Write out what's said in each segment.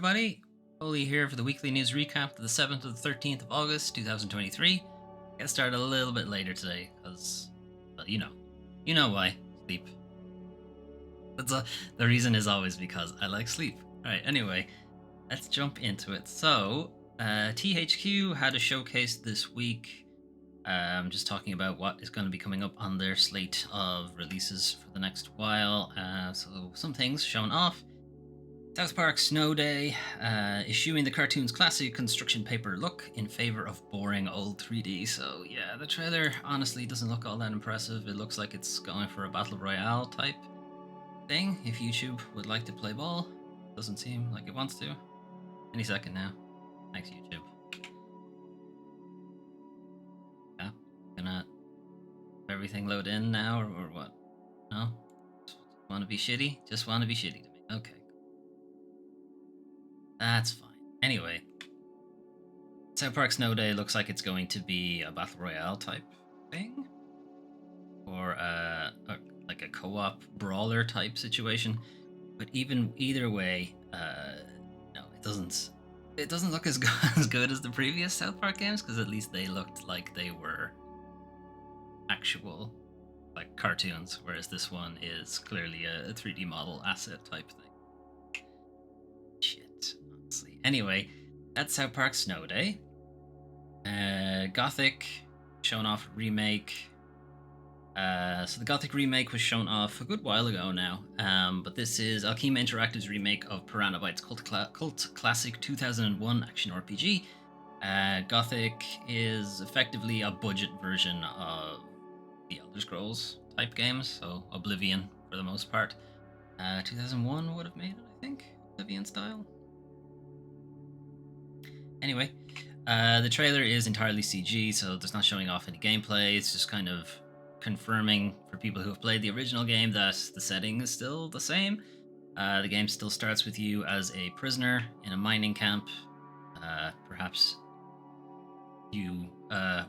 everybody. Foley here for the weekly news recap to the 7th to the 13th of August 2023. Get started a little bit later today because, well, you know why. Sleep. The reason is always because I like sleep. Alright, anyway, let's jump into it. So, THQ had a showcase this week. Just talking about what is going to be coming up on their slate of releases for the next while. So some things shown off. South Park Snow Day, eschewing the cartoon's classic construction paper look in favor of boring old 3D. So yeah, the trailer honestly doesn't look all that impressive. It looks like it's going for a battle royale type thing. If YouTube would like to play ball, doesn't seem like it wants to. Any second now. Thanks, YouTube. Yeah, gonna everything load in now or what? No? Just want to be shitty? Just want to be shitty to me. Okay. That's fine. Anyway, South Park Snow Day looks like it's going to be a battle royale type thing, or like a co-op brawler type situation. But either way, no, it doesn't. It doesn't look as good as the previous South Park games because at least they looked like they were actual like cartoons, whereas this one is clearly a 3D model asset type thing. Anyway, that's South Park Snow Day. Gothic shown off remake. So the Gothic remake was shown off a good while ago now. But this is Alkema Interactive's remake of Piranha Bytes cult classic 2001 action RPG. Gothic is effectively a budget version of the Elder Scrolls type games, so Oblivion for the most part. 2001 would have made it, I think, Oblivion style. Anyway, the trailer is entirely CG, so it's not showing off any gameplay. It's just kind of confirming for people who have played the original game that the setting is still the same. The game still starts with you as a prisoner in a mining camp. Perhaps you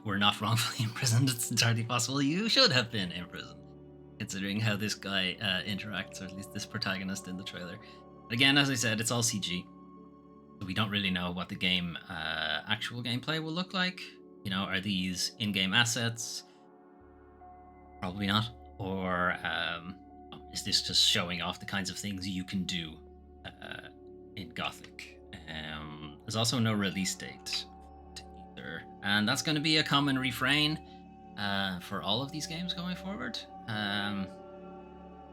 were not wrongfully imprisoned. It's entirely possible you should have been imprisoned, considering how this guy interacts, or at least this protagonist in the trailer. But again, as I said, it's all CG. We don't really know what the game actual gameplay will look like. You know, are these in-game assets? Probably not. Or is this just showing off the kinds of things you can do in Gothic? There's also no release date either, and that's going to be a common refrain for all of these games going forward.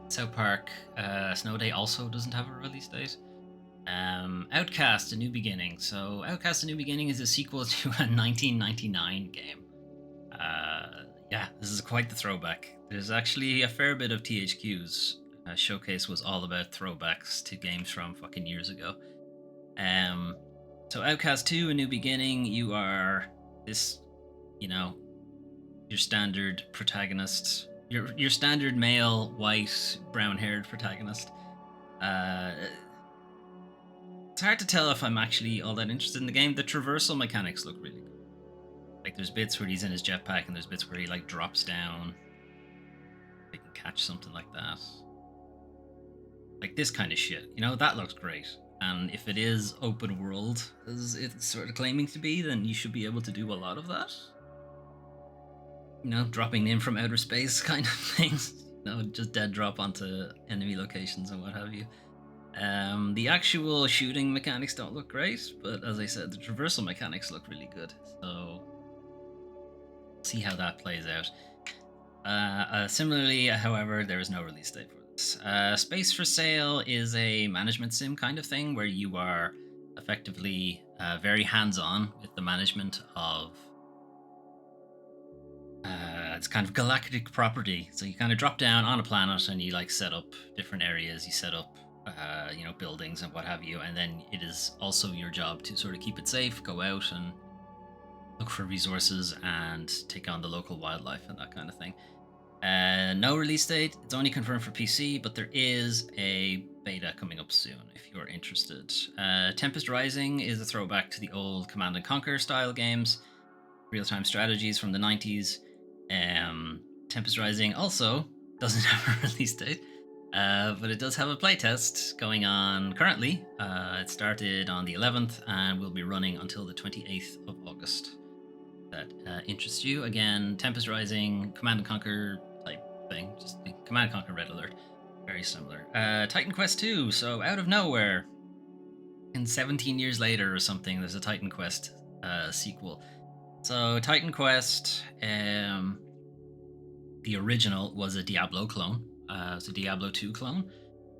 South Park Snow Day also doesn't have a release date. Outcast: A New Beginning. So Outcast: A New Beginning is a sequel to a 1999 game. Yeah, this is quite the throwback. There's actually a fair bit of THQ's showcase was all about throwbacks to games from fucking years ago. So Outcast 2: A New Beginning, you are this, your standard protagonist, your standard male, white, brown-haired protagonist. It's hard to tell if I'm actually all that interested in the game. The traversal mechanics look really good. Like, there's bits where he's in his jetpack, and there's bits where he like drops down. They can catch something like that. Like this kind of shit. That looks great. And if it is open world, as it's sort of claiming to be, then you should be able to do a lot of that. Dropping in from outer space kind of things. Just dead drop onto enemy locations and what have you. The actual shooting mechanics don't look great, but as I said, the traversal mechanics look really good. So, see how that plays out. Similarly, however, there is no release date for this. Space for Sale is a management sim kind of thing where you are effectively very hands-on with the management of it's kind of galactic property. So you kind of drop down on a planet and you like set up different areas. You set up buildings and what have you, and then it is also your job to sort of keep it safe, go out and look for resources and take on the local wildlife and that kind of thing. No release date. It's only confirmed for PC, but there is a beta coming up soon if you're interested. Tempest Rising is a throwback to the old Command and Conquer style games, real-time strategies from the 90s. Tempest Rising also doesn't have a release date. But it does have a playtest going on currently. It started on the 11th and will be running until the 28th of August. That interests you. Again, Tempest Rising, Command and Conquer type thing. Just the Command and Conquer Red Alert. Very similar. Titan Quest 2. So out of nowhere, and 17 years later or something, there's a Titan Quest sequel. So Titan Quest, the original was a Diablo clone. It's a Diablo 2 clone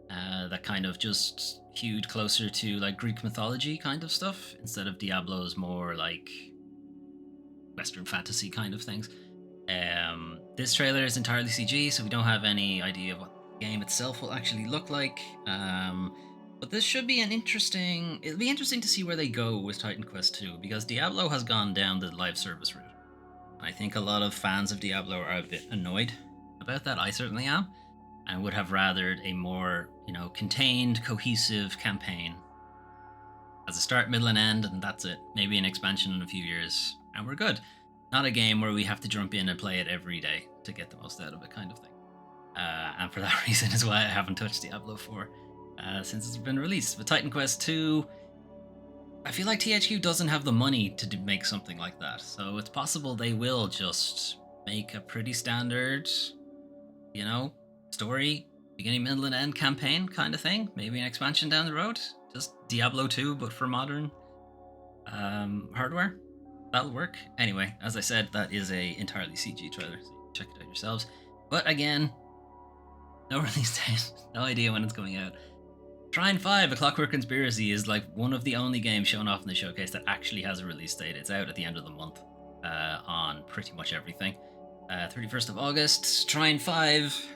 that kind of just hewed closer to like Greek mythology kind of stuff instead of Diablo's more like Western fantasy kind of things. This trailer is entirely CG, so we don't have any idea of what the game itself will actually look like. But this should be it'll be interesting to see where they go with Titan Quest 2, because Diablo has gone down the live service route. I think a lot of fans of Diablo are a bit annoyed about that. I certainly am, and would have rathered a more, contained, cohesive campaign as a start, middle, and end, and that's it. Maybe an expansion in a few years, and we're good. Not a game where we have to jump in and play it every day to get the most out of it, kind of thing. And for that reason is why I haven't touched Diablo 4 since it's been released. But Titan Quest 2, I feel like THQ doesn't have the money to make something like that. So it's possible they will just make a pretty standard, story, beginning, middle, and end campaign kind of thing. Maybe an expansion down the road. Just Diablo 2, but for modern hardware. That'll work. Anyway, as I said, that is a entirely CG trailer, so you can check it out yourselves. But again, no release date, no idea when it's coming out. Trine 5, A Clockwork Conspiracy, is like one of the only games shown off in the showcase that actually has a release date. It's out at the end of the month on pretty much everything. 31st of August, Trine 5.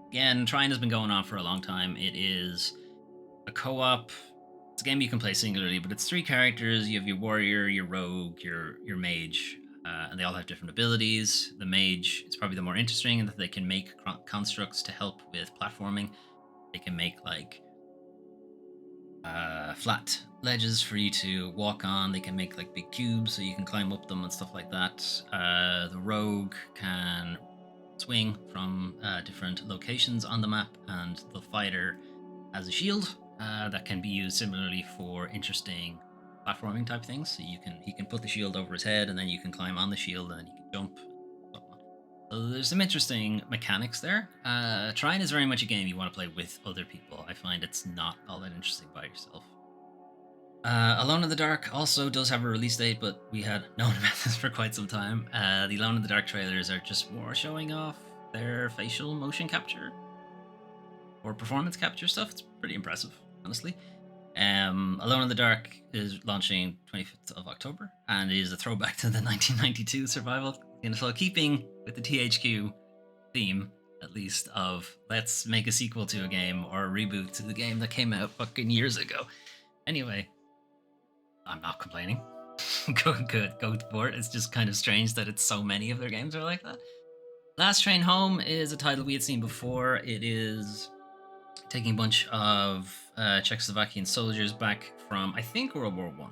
Again, Trine has been going on for a long time. It is a co-op. It's a game you can play singularly, but it's 3 characters. You have your warrior, your rogue, your mage, and they all have different abilities. The mage is probably the more interesting in that they can make constructs to help with platforming. They can make like flat ledges for you to walk on. They can make like big cubes so you can climb up them and stuff like that. The rogue can swing from different locations on the map, and the fighter has a shield that can be used similarly for interesting platforming type things. So he can put the shield over his head, and then you can climb on the shield, and then you can jump. So there's some interesting mechanics there. Trine is very much a game you want to play with other people. I find it's not all that interesting by yourself. Alone in the Dark also does have a release date, but we had known about this for quite some time. The Alone in the Dark trailers are just more showing off their facial motion capture or performance capture stuff. It's pretty impressive, honestly. Alone in the Dark is launching 25th of October and is a throwback to the 1992 survival. So keeping with the THQ theme, at least, of let's make a sequel to a game or a reboot to the game that came out fucking years ago. Anyway, I'm not complaining. Go for it. It's just kind of strange that it's so many of their games are like that. Last Train Home is a title we had seen before. It is taking a bunch of Czechoslovakian soldiers back from, I think, World War One.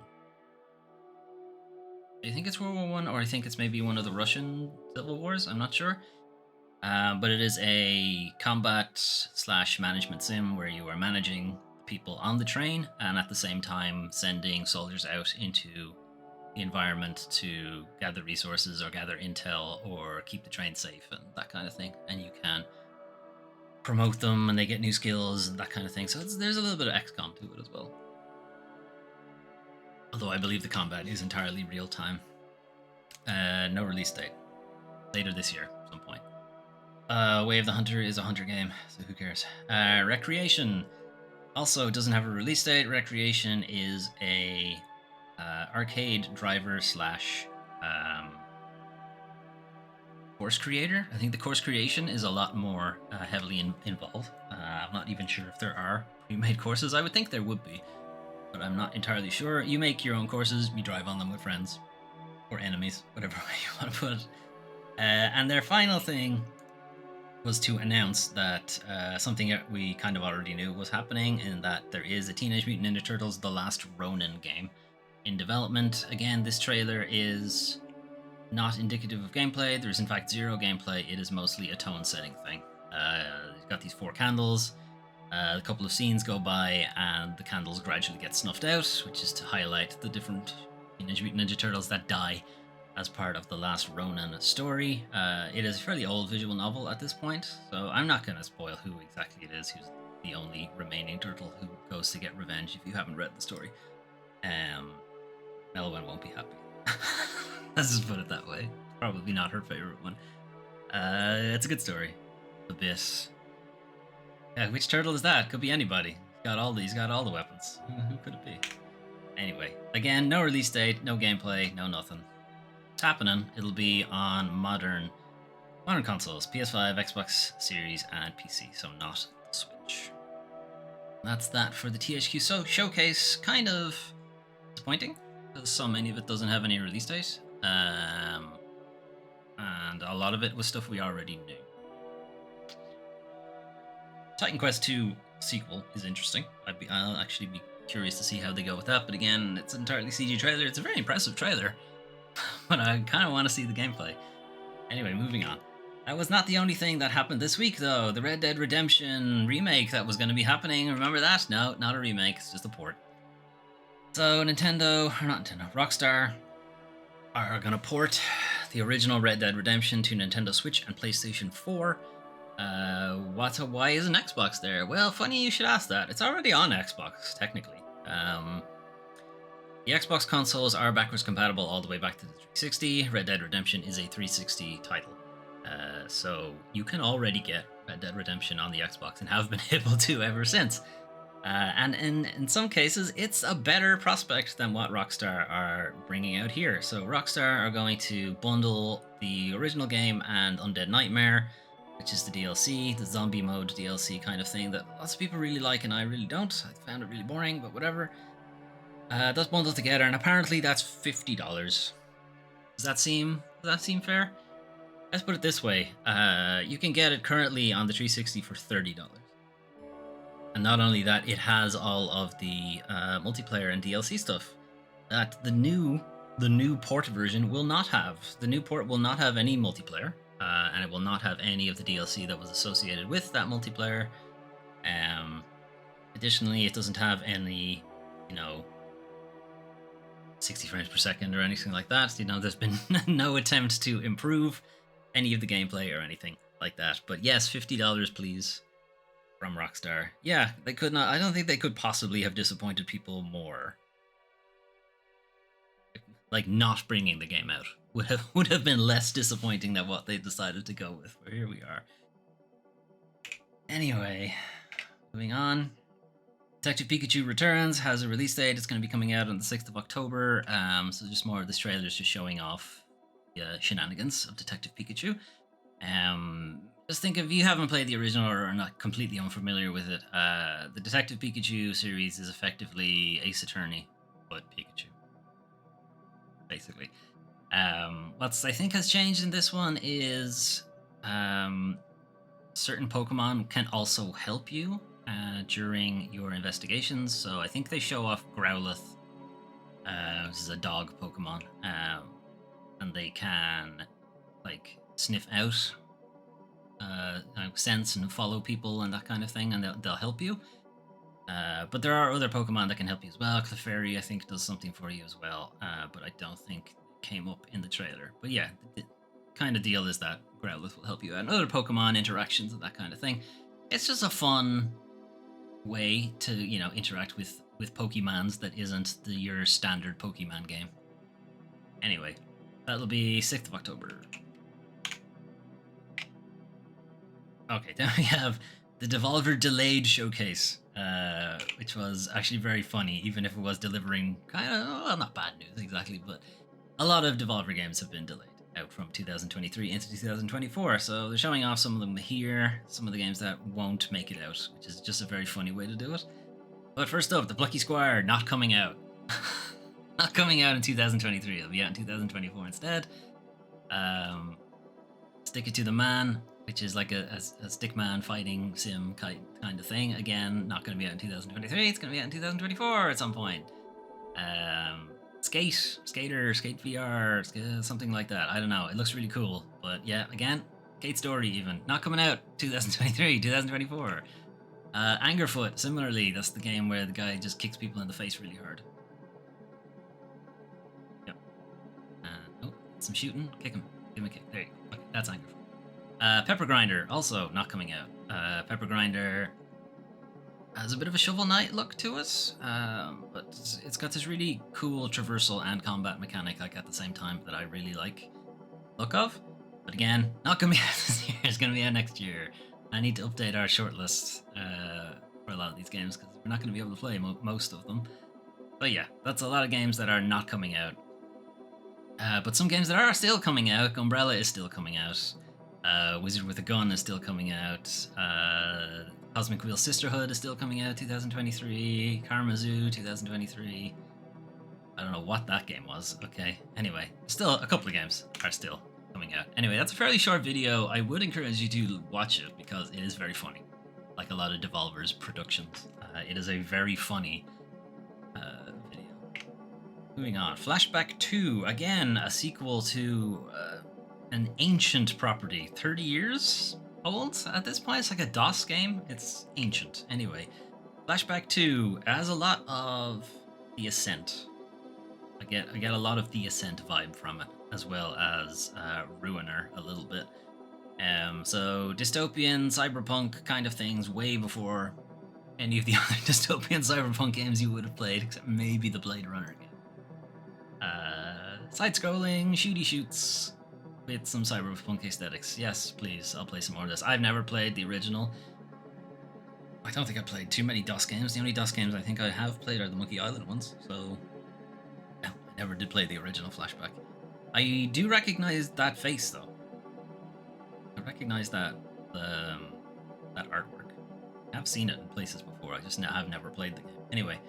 I think it's World War One, or I think it's maybe one of the Russian civil wars. I'm not sure. But it is a combat/management sim where you are managing people on the train and at the same time sending soldiers out into the environment to gather resources or gather intel or keep the train safe and that kind of thing. And you can promote them and they get new skills and that kind of thing. So there's a little bit of XCOM to it as well. Although I believe the combat is entirely real time. No release date. Later this year, at some point. Way of the Hunter is a hunter game, so who cares? Recreation also doesn't have a release date. Recreation is a arcade driver slash course creator. I think the course creation is a lot more heavily involved. I'm not even sure if there are pre-made courses. I would think there would be, but I'm not entirely sure. You make your own courses, you drive on them with friends or enemies, whatever way you want to put it. And their final thing was to announce that something that we kind of already knew was happening, in that there is a Teenage Mutant Ninja Turtles The Last Ronin game in development. Again, this trailer is not indicative of gameplay. There's in fact zero gameplay. It is mostly a tone setting thing. You've got these 4 candles. A couple of scenes go by and the candles gradually get snuffed out, which is to highlight the different Teenage Mutant Ninja Turtles that die as part of the last Ronin story. It is a fairly old visual novel at this point, so I'm not going to spoil who exactly it is who's the only remaining turtle who goes to get revenge if you haven't read the story. Melwin won't be happy. Let's just put it that way. Probably not her favorite one. It's a good story. A bit. Yeah, which turtle is that? Could be anybody. He's got all the weapons. Who could it be? Anyway, again, no release date, no gameplay, no nothing. It's happening. It'll be on modern consoles, PS5, Xbox Series, and PC, so not the Switch. That's that for the THQ Showcase. Kind of disappointing, because so many of it doesn't have any release date. And a lot of it was stuff we already knew. Titan Quest 2 sequel is interesting. I'll actually be curious to see how they go with that, but again, it's an entirely CG trailer. It's a very impressive trailer, but I kind of want to see the gameplay. Anyway, moving on. That was not the only thing that happened this week, though. The Red Dead Redemption remake that was going to be happening. Remember that? No, not a remake. It's just a port. So Rockstar are going to port the original Red Dead Redemption to Nintendo Switch and PlayStation 4. Why isn't Xbox there? Well, funny you should ask that. It's already on Xbox, technically. The Xbox consoles are backwards compatible all the way back to the 360. Red Dead Redemption is a 360 title. So you can already get Red Dead Redemption on the Xbox and have been able to ever since. And in some cases, it's a better prospect than what Rockstar are bringing out here. So Rockstar are going to bundle the original game and Undead Nightmare, which is the DLC, the zombie mode DLC kind of thing that lots of people really like and I really don't. I found it really boring, but whatever. Those bundled together, and apparently that's $50. Does that seem fair? Let's put it this way. You can get it currently on the 360 for $30. And not only that, it has all of the multiplayer and DLC stuff that the new port version will not have. The new port will not have any multiplayer. And it will not have any of the DLC that was associated with that multiplayer. Additionally, it doesn't have any, 60 frames per second or anything like that. There's been no attempt to improve any of the gameplay or anything like that. But yes, $50, please, from Rockstar. Yeah, they could not. I don't think they could possibly have disappointed people more. Like not bringing the game out would have been less disappointing than what they decided to go with. But here we are. Anyway, moving on. Detective Pikachu Returns has a release date. It's going to be coming out on the 6th of October. So just more of this trailer is just showing off the shenanigans of Detective Pikachu. Just think if you haven't played the original or are not completely unfamiliar with it, the Detective Pikachu series is effectively Ace Attorney, but Pikachu. Basically. What I think has changed in this one is certain Pokemon can also help you during your investigations. So I think they show off Growlithe, which is a dog Pokemon, and they can sniff out, sense and follow people and that kind of thing, and they'll help you. But there are other Pokemon that can help you as well. Clefairy, I think, does something for you as well, but I don't think it came up in the trailer. But yeah, the kind of deal is that Growlithe will help you out. And other Pokemon interactions and that kind of thing. It's just a fun way to, interact with Pokemons that isn't your standard Pokemon game. Anyway, that'll be 6th of October. Okay, then we have the Devolver Delayed Showcase, which was actually very funny, even if it was delivering not bad news exactly, but a lot of Devolver games have been delayed out from 2023 into 2024. So they're showing off some of them here, some of the games that won't make it out, which is just a very funny way to do it. But first up, the Plucky Squire not coming out. Not coming out in 2023. It'll be out in 2024 instead. Stick It to the Man, which is like a stickman fighting sim kind of thing. Again, not going to be out in 2023. It's going to be out in 2024 at some point. Skate VR, something like that. I don't know. It looks really cool. But yeah, again, Skate Story even. Not coming out 2023, 2024. Angerfoot, similarly, that's the game where the guy just kicks people in the face really hard. Yep. Oh, some shooting. Kick him. Give him a kick. There you go. Okay, that's Angerfoot. Pepper Grinder, also not coming out. Pepper Grinder has a bit of a Shovel Knight look to it, but it's got this really cool traversal and combat mechanic like at the same time that I really like the look of. But again, not going to be out this year. It's going to be out next year. I need to update our shortlist for a lot of these games because we're not going to be able to play most of them. But yeah, that's a lot of games that are not coming out. But some games that are still coming out. Umbrella is still coming out. Wizard with a Gun is still coming out. Cosmic Wheel Sisterhood is still coming out 2023. Karma Zoo 2023. I don't know what that game was. Okay. Anyway, still a couple of games are still coming out. Anyway, that's a fairly short video. I would encourage you to watch it because it is very funny. Like a lot of Devolver's productions. It is a very funny video. Moving on. Flashback 2. Again, a sequel to an ancient property. 30 years old at this point. It's like a DOS game. It's ancient. Anyway, Flashback 2 has a lot of The Ascent. I get a lot of The Ascent vibe from it, as well as Ruiner a little bit. So dystopian, cyberpunk kind of things way before any of the other dystopian cyberpunk games you would have played, except maybe the Blade Runner game. Side-scrolling, shooty shoots with some cyberpunk aesthetics. Yes, please, I'll play some more of this. I've never played the original. I don't think I played too many DOS games. The only DOS games I think I have played are the Monkey Island ones, so no, I never did play the original Flashback. I do recognize that face, though. I recognize that that artwork. I've seen it in places before. I just have never played the game. Anyway,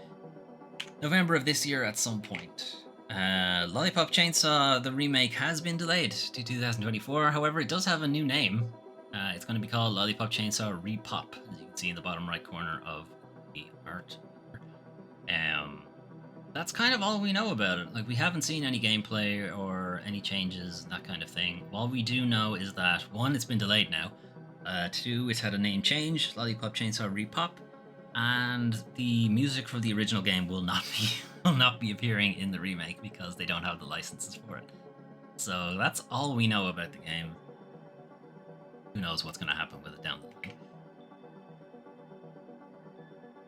November of this year at some point. Lollipop Chainsaw, the remake, has been delayed to 2024. However, it does have a new name. It's going to be called Lollipop Chainsaw Repop, as you can see in the bottom right corner of the art. That's kind of all we know about it. Like, we haven't seen any gameplay or any changes, that kind of thing. All we do know is that, one, it's been delayed now. Two, it's had a name change, Lollipop Chainsaw Repop, and the music for the original game will not be appearing in the remake because they don't have the licenses for it. So that's all we know about the game. Who knows what's going to happen with it down the line.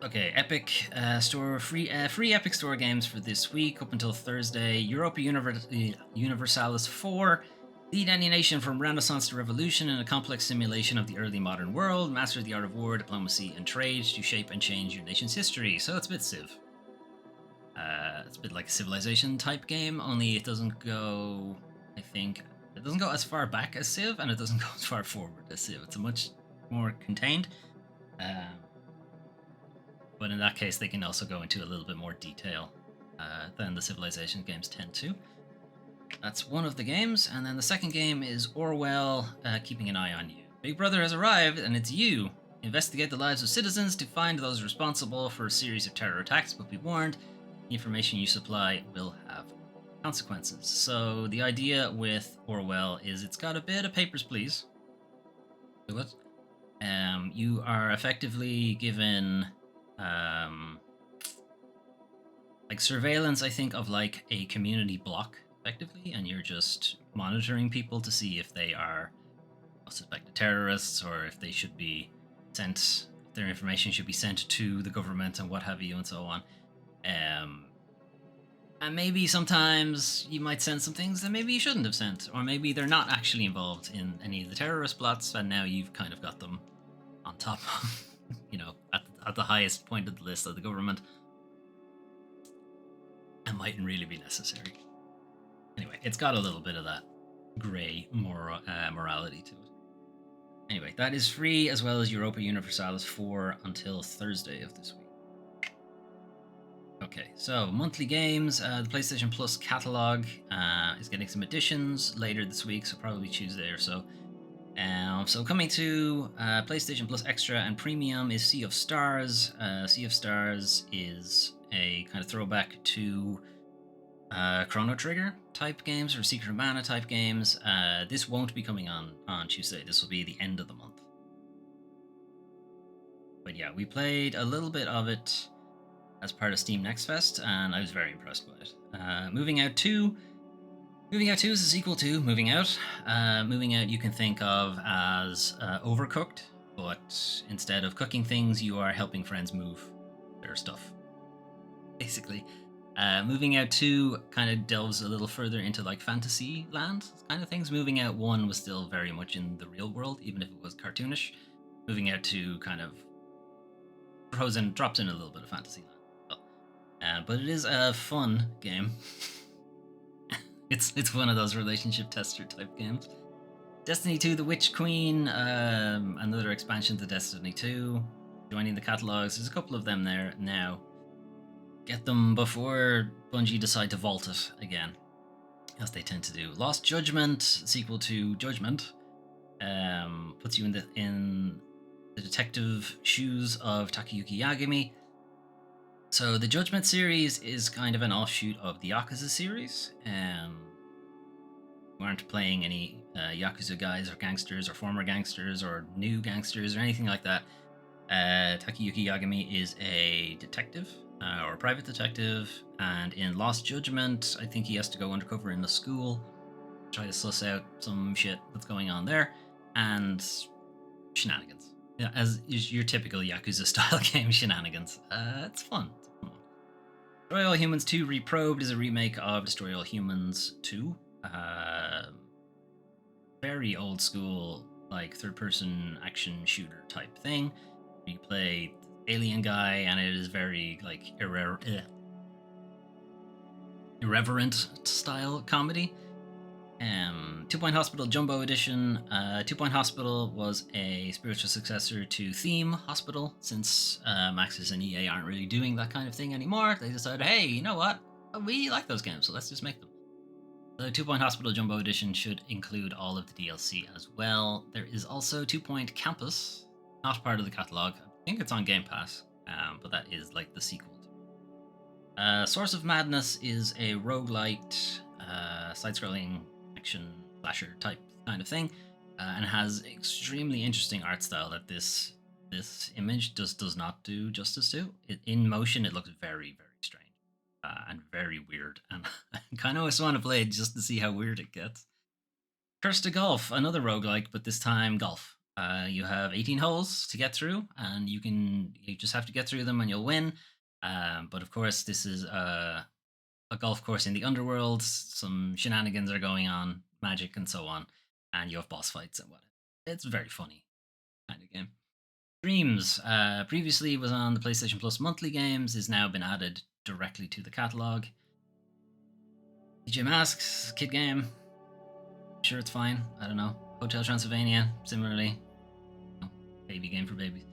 Okay, Epic Store free Epic Store games for this week up until Thursday. Europa Universalis 4. Lead any nation from Renaissance to Revolution in a complex simulation of the early modern world. Master the art of war, diplomacy, and trade to shape and change your nation's history. So it's a bit Civ. It's a bit like a Civilization type game, only it doesn't go, I think, it doesn't go as far back as Civ, and it doesn't go as far forward as Civ. It's a much more contained. But in that case, they can also go into a little bit more detail than the Civilization games tend to. That's one of the games, and then the second game is Orwell, Keeping an Eye on You. Big Brother has arrived, and it's you. Investigate the lives of citizens to find those responsible for a series of terror attacks, but be warned, the information you supply will have consequences. So the idea with Orwell is it's got a bit of Papers, Please to it. You are effectively given like surveillance, I think, of like a community block, effectively, and you're just monitoring people to see if they are suspected terrorists or if they should be sent, their information should be sent to the government and what have you, and so on. And maybe sometimes you might send some things that maybe you shouldn't have sent, or maybe they're not actually involved in any of the terrorist plots, and now you've kind of got them on top of, at the highest point of the list of the government. It mightn't really be necessary. Anyway, it's got a little bit of that grey morality to it. Anyway, that is free, as well as Europa Universalis 4 until Thursday of this week. Okay, so monthly games. The PlayStation Plus Catalogue is getting some additions later this week, so probably Tuesday or so. So coming to PlayStation Plus Extra and Premium is Sea of Stars. Sea of Stars is a kind of throwback to Chrono Trigger type games or Secret of Mana type games. This won't be coming on Tuesday. This will be the end of the month. But yeah, we played a little bit of it as part of Steam Next Fest, and I was very impressed by it. Moving Out 2 is a sequel to Moving Out. Moving Out you can think of as Overcooked, but instead of cooking things, you are helping friends move their stuff, basically. Moving Out 2 kind of delves a little further into like fantasy land kind of things. Moving Out 1 was still very much in the real world, even if it was cartoonish. Moving Out 2 kind of drops in a little bit of fantasy land. But it is a fun game. It's one of those relationship tester type games. Destiny 2 The Witch Queen, another expansion to Destiny 2, joining the catalogs. There's a couple of them there now. Get them before Bungie decide to vault it again, as they tend to do. Lost Judgment, sequel to Judgment, puts you in the detective shoes of Takayuki Yagami. So the Judgment series is kind of an offshoot of the Yakuza series. We aren't playing any Yakuza guys or gangsters or former gangsters or new gangsters or anything like that. Takayuki Yagami is a detective or a private detective, and in Lost Judgment, I think he has to go undercover in the school, try to suss out some shit that's going on there, and shenanigans. Yeah, as your typical Yakuza style game shenanigans. It's fun. Destroy All Humans 2 Reprobed is a remake of Destroy All Humans 2. Very old school, like third-person action shooter type thing. You play alien guy, and it is very like irreverent style comedy. 2 Point Hospital Jumbo Edition. 2 Point Hospital was a spiritual successor to Theme Hospital. Since Maxis and EA aren't really doing that kind of thing anymore, they decided, hey, you know what? We like those games, so let's just make them. The 2 Point Hospital Jumbo Edition should include all of the DLC as well. There is also 2 Point Campus, not part of the catalog. I think it's on Game Pass, but that is like the sequel. Source of Madness is a roguelite, side-scrolling action slasher type kind of thing, and has extremely interesting art style that this image does not do justice to. In motion, it looks very, very strange and very weird, and I kind of always want to play it just to see how weird it gets. Curse to Golf, another roguelike, but this time golf. You have 18 holes to get through, and you just have to get through them and you'll win. But of course, this is a golf course in the underworld. Some shenanigans are going on, magic and so on, and you have boss fights and whatnot. It's a very funny kind of game. Dreams, previously was on the PlayStation Plus monthly games, is now been added directly to the catalog. DJ Masks, kid game. Sure, it's fine. I don't know. Hotel Transylvania, similarly. Baby game for babies.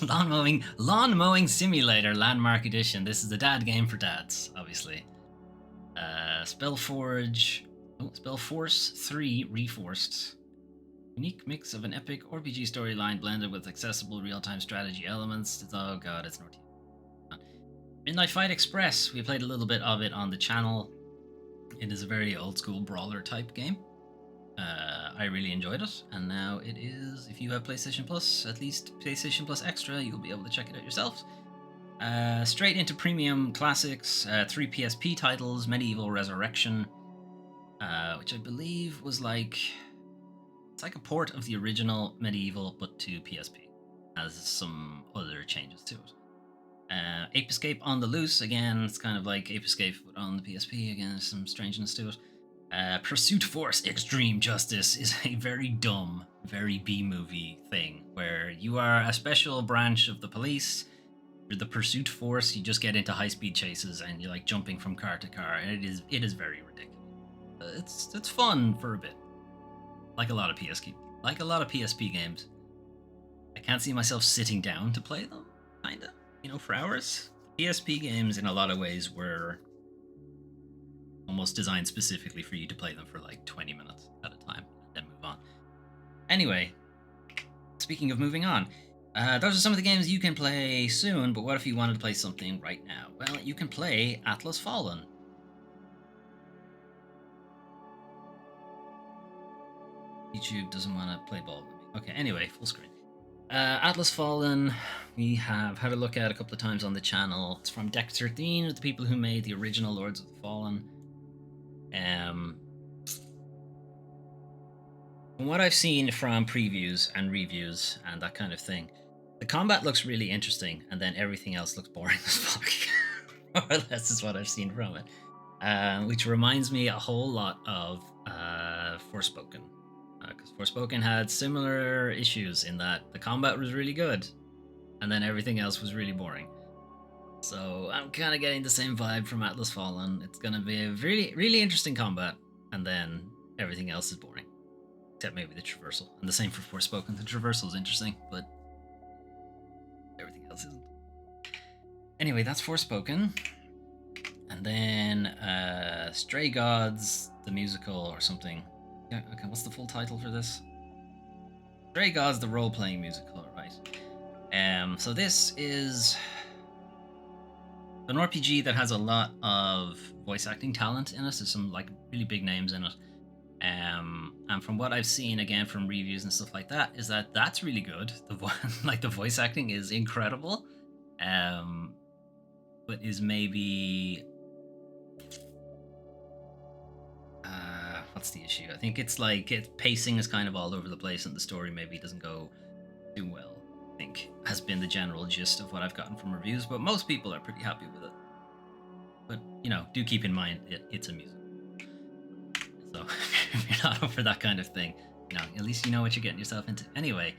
Lawn mowing simulator landmark edition. This is the dad game for dads, obviously. Spellforce 3 Reforced. Unique mix of an epic RPG storyline blended with accessible real-time strategy elements. Oh god, it's North. Midnight Fight Express. We played a little bit of it on the channel. It is a very old school brawler type game. I really enjoyed it, and now it is, if you have PlayStation Plus, at least PlayStation Plus Extra, you'll be able to check it out yourself. Straight into premium classics, 3 PSP titles, Medieval Resurrection, which I believe was it's like a port of the original Medieval, but to PSP, has some other changes to it. Ape Escape on the Loose, again, it's kind of like Ape Escape, but on the PSP, again, there's some strangeness to it. Pursuit Force Extreme Justice is a very dumb, very B-movie thing, where you are a special branch of the police. You're the Pursuit Force, you just get into high-speed chases, and you're like jumping from car to car, and it is very ridiculous. It's fun for a bit. Like a lot of PSP games. I can't see myself sitting down to play them, kinda, for hours. PSP games, in a lot of ways, were almost designed specifically for you to play them for like 20 minutes at a time and then move on. Anyway, speaking of moving on, those are some of the games you can play soon, but what if you wanted to play something right now? Well, you can play Atlas Fallen. YouTube doesn't want to play ball with me. Okay, anyway, full screen. Atlas Fallen, we have had a look at a couple of times on the channel. It's from Deck 13, the people who made the original Lords of the Fallen. From what I've seen from previews and reviews and that kind of thing, the combat looks really interesting, and then everything else looks boring as fuck. More or less is what I've seen from it. Which reminds me a whole lot of Forspoken. Because Forspoken had similar issues in that the combat was really good, and then everything else was really boring. So I'm kind of getting the same vibe from Atlas Fallen. It's going to be a really, really interesting combat, and then everything else is boring. Except maybe the traversal. And the same for Forspoken. The traversal is interesting, but everything else isn't. Anyway, that's Forspoken. And then Stray Gods, the musical or something. Yeah, okay, what's the full title for this? Stray Gods, the role-playing musical, right? So this is an RPG that has a lot of voice acting talent in it. There's some like really big names in it. And from what I've seen again from reviews and stuff like that, is that that's really good. The voice acting is incredible, but is maybe what's the issue? I think it's like pacing is kind of all over the place, and the story maybe doesn't go too well. I think has been the general gist of what I've gotten from reviews, but most people are pretty happy with it. But do keep in mind it's a musical. So if you're not up for that kind of thing, at least you know what you're getting yourself into. Anyway,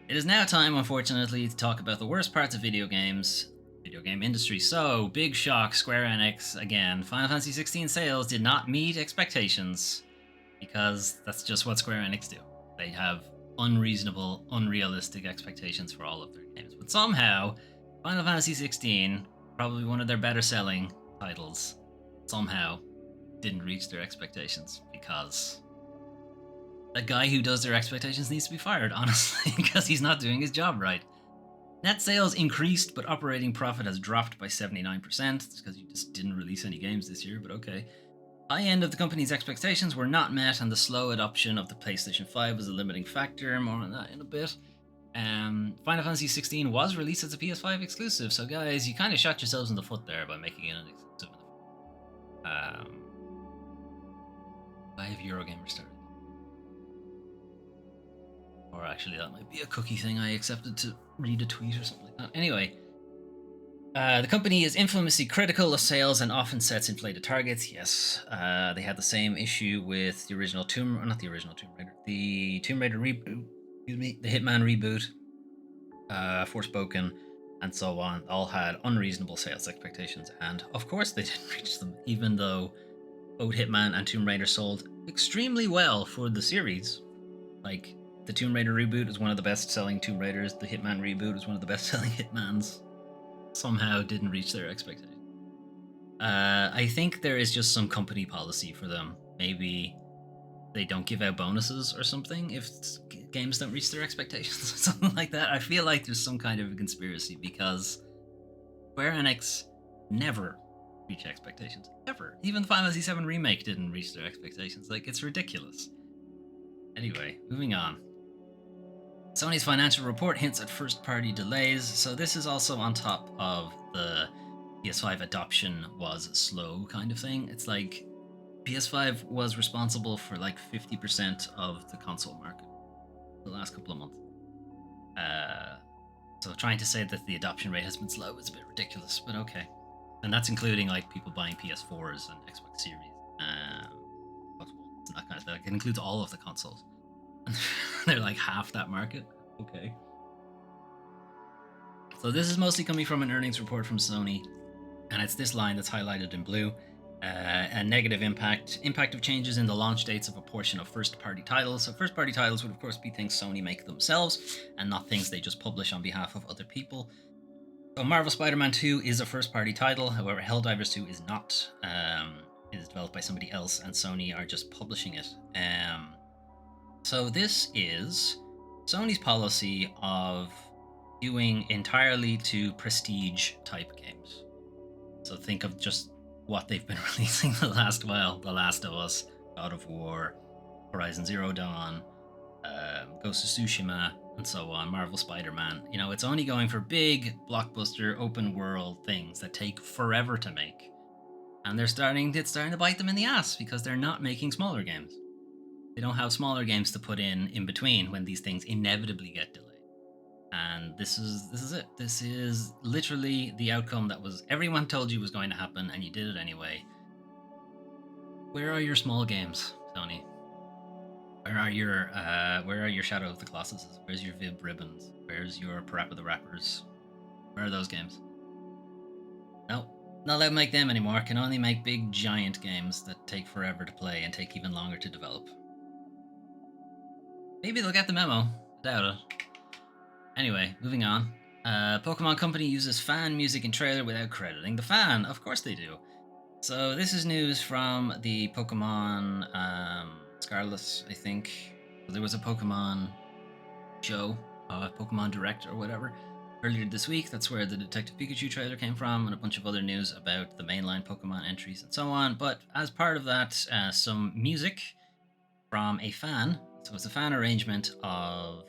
it is now time, unfortunately, to talk about the worst parts of video game industry. So, big shock, Square Enix, again, Final Fantasy 16 sales did not meet expectations, because that's just what Square Enix do. They have unreasonable, unrealistic expectations for all of their games. But somehow, Final Fantasy 16, probably one of their better selling titles, somehow didn't reach their expectations, because the guy who does their expectations needs to be fired, honestly, because he's not doing his job right. Net sales increased, but operating profit has dropped by 79%. It's because you just didn't release any games this year, but okay. High end of the company's expectations were not met, and the slow adoption of the PlayStation 5 was a limiting factor. More on that in a bit. Final Fantasy 16 was released as a PS5 exclusive, so guys, you kind of shot yourselves in the foot there by making it an exclusive. Why have Eurogamer started? Or actually, that might be a cookie thing I accepted to read a tweet or something like that. Anyway, the company is infamously critical of sales and often sets inflated targets. Yes, they had the same issue with the original the Tomb Raider reboot, the Hitman reboot, Forspoken, and so on. All had unreasonable sales expectations, and of course they didn't reach them, even though both Hitman and Tomb Raider sold extremely well for the series. Like, the Tomb Raider reboot is one of the best-selling Tomb Raiders. The Hitman reboot is one of the best-selling Hitmans. Somehow didn't reach their expectations. I think there is just some company policy for them. Maybe they don't give out bonuses or something if games don't reach their expectations or something like that. I feel like there's some kind of a conspiracy, because Square Enix never reach expectations. Ever. Even the Final Fantasy VII Remake didn't reach their expectations. Like, it's ridiculous. Anyway, moving on. Sony's financial report hints at first-party delays, so this is also on top of the PS5 adoption was slow kind of thing. It's like PS5 was responsible for like 50% of the console market the last couple of months. So trying to say that the adoption rate has been slow is a bit ridiculous, but okay. And that's including like people buying PS4s and Xbox Series, Xbox Ones and that kind of thing. It includes all of the consoles. They're like half that market. Okay. So this is mostly coming from an earnings report from Sony, and it's this line that's highlighted in blue. A negative impact of changes in the launch dates of a portion of first-party titles. So first-party titles would of course be things Sony make themselves, and not things they just publish on behalf of other people. So Marvel Spider-Man 2 is a first-party title, however Helldivers 2 is not. It is developed by somebody else, and Sony are just publishing it. So this is Sony's policy of doing entirely to prestige type games. So think of just what they've been releasing the last while: The Last of Us, God of War, Horizon Zero Dawn, Ghost of Tsushima, and so on, Marvel Spider-Man. You know, it's only going for big blockbuster open world things that take forever to make. And it's starting to bite them in the ass because they're not making smaller games. They don't have smaller games to put in between when these things inevitably get delayed. And this is it. This is literally the outcome that was everyone told you was going to happen, and you did it anyway. Where are your small games, Sony? Where are your Shadow of the Colossuses? Where's your Vib Ribbons? Where's your Parappa the Rappers? Where are those games? No, not allowed to make them anymore. Can only make big giant games that take forever to play and take even longer to develop. Maybe they'll get the memo. Doubt it. Anyway, moving on. Pokemon Company uses fan music in trailer without crediting the fan. Of course they do. So this is news from the Pokemon Scarlet, I think. There was a Pokemon show, Pokemon Direct or whatever, earlier this week. That's where the Detective Pikachu trailer came from, and a bunch of other news about the mainline Pokemon entries and so on. But as part of that, some music from a fan. So it's a fan arrangement of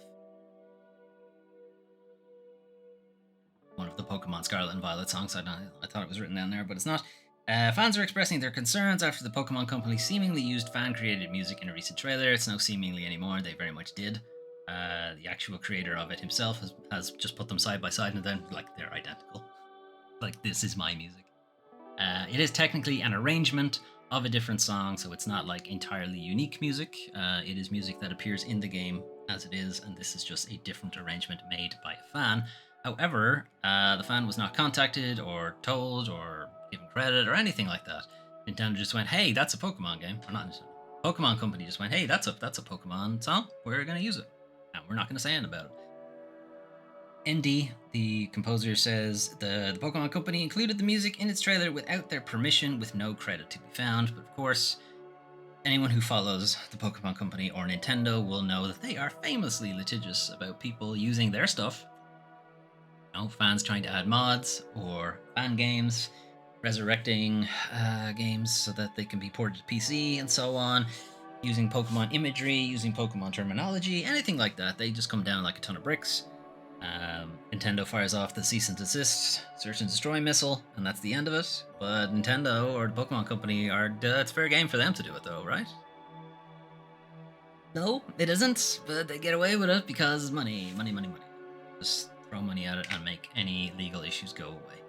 one of the Pokemon Scarlet and Violet songs. I thought it was written down there, but it's not. Fans are expressing their concerns after the Pokemon Company seemingly used fan-created music in a recent trailer. It's no seemingly anymore; they very much did. The actual creator of it himself has just put them side by side, and then like they're identical. Like, this is my music. It is technically an arrangement of a different song, so it's not like entirely unique music. It is music that appears in the game as it is, and this is just a different arrangement made by a fan. However, the fan was not contacted or told or given credit or anything like that. Nintendo just went, "Hey, that's a Pokemon game." Or not Nintendo. Pokemon Company just went, "Hey, that's a Pokemon song. We're gonna use it, and we're not gonna say anything about it." ND, the composer, says the Pokemon Company included the music in its trailer without their permission, with no credit to be found. But of course, anyone who follows the Pokemon Company or Nintendo will know that they are famously litigious about people using their stuff. You know, fans trying to add mods or fan games, resurrecting games so that they can be ported to PC and so on, using Pokemon imagery, using Pokemon terminology, anything like that. They just come down like a ton of bricks. Nintendo fires off the cease and desist, search and destroy missile, and that's the end of it. But Nintendo or the Pokemon Company it's fair game for them to do it, though, right? No, it isn't, but they get away with it because money. Just throw money at it and make any legal issues go away.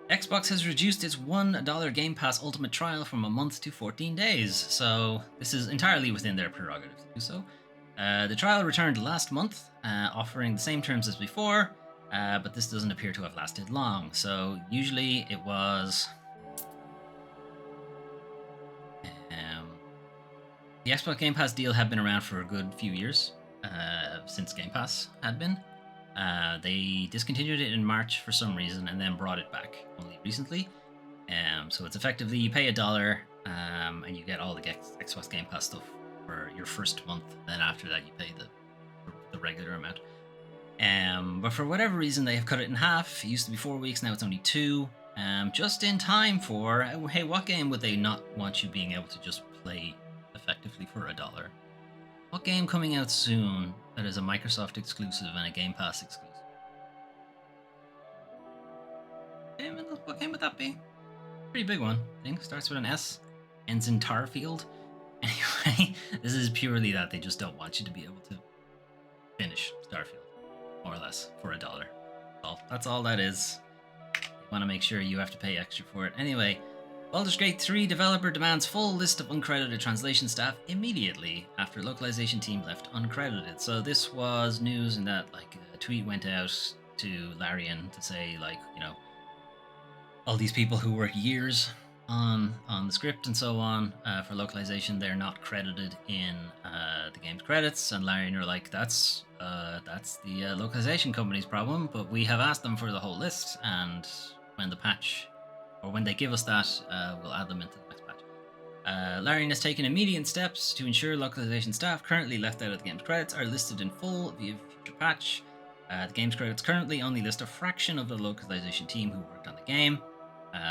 Xbox has reduced its $1 Game Pass Ultimate trial from a month to 14 days, so this is entirely within their prerogative to do so. The trial returned last month, offering the same terms as before, but this doesn't appear to have lasted long. So usually it was... the Xbox Game Pass deal had been around for a good few years, since Game Pass had been. They discontinued it in March for some reason and then brought it back only recently. So it's effectively you pay $1 and you get all the Xbox Game Pass stuff for your first month. Then after that, you pay the regular amount. But for whatever reason, they have cut it in half. It used to be 4 weeks, now it's only 2. Just in time for, hey, what game would they not want you being able to just play effectively for $1? What game coming out soon that is a Microsoft exclusive and a Game Pass exclusive? What game would that be? Pretty big one, I think. Starts with an S, ends in Tarfield. Anyway, this is purely that they just don't want you to be able to finish Starfield, more or less, for $1. Well, that's all that is. You want to make sure you have to pay extra for it. Anyway, Baldur's Gate 3 developer demands full list of uncredited translation staff immediately after localization team left uncredited. So this was news in that, like, a tweet went out to Larian to say, like, you know, all these people who work years on the script and so on for localization, they're not credited in the game's credits. And Larian are like, that's the localization company's problem, but we have asked them for the whole list, and when the patch, or when they give us that, we'll add them into the next patch. Larian has taken immediate steps to ensure localization staff currently left out of the game's credits are listed in full via future patch. The game's credits currently only list a fraction of the localization team who worked on the game.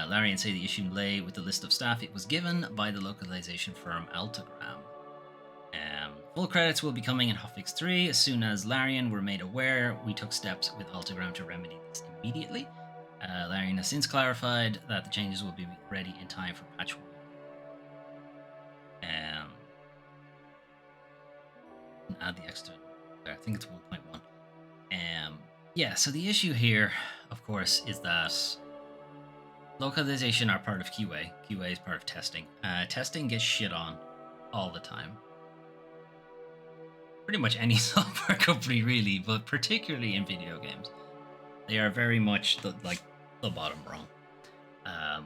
Larian say the issue lay with the list of staff it was given by the localization firm Altagram. Full credits will be coming in Hotfix 3. As soon as Larian were made aware, we took steps with Altagram to remedy this immediately. Larian has since clarified that the changes will be ready in time for patch 1. Add the extra there. I think it's 1.1. Yeah, so the issue here, of course, is that localization are part of QA. QA is part of testing. Testing gets shit on all the time. Pretty much any software company, really, but particularly in video games. They are very much the bottom rung.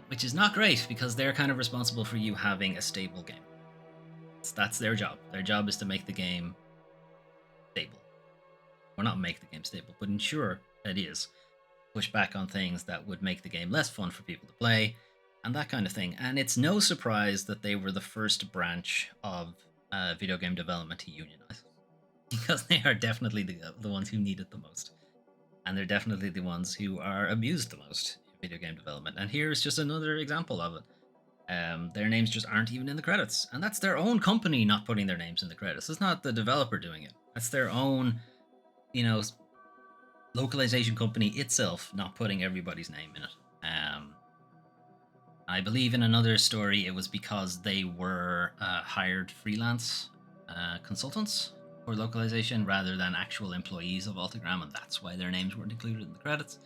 Which is not great, because they're kind of responsible for you having a stable game. That's their job. Their job is to make the game stable. Or not make the game stable, but ensure that it is. Push back on things that would make the game less fun for people to play, and that kind of thing. And it's no surprise that they were the first branch of video game development to unionize. Because they are definitely the ones who need it the most. And they're definitely the ones who are abused the most in video game development. And here's just another example of it. Their names just aren't even in the credits. And that's their own company not putting their names in the credits. It's not the developer doing it. That's their own, localization company itself not putting everybody's name in it. I believe in another story it was because they were hired freelance consultants for localization rather than actual employees of Altagram, and that's why their names weren't included in the credits.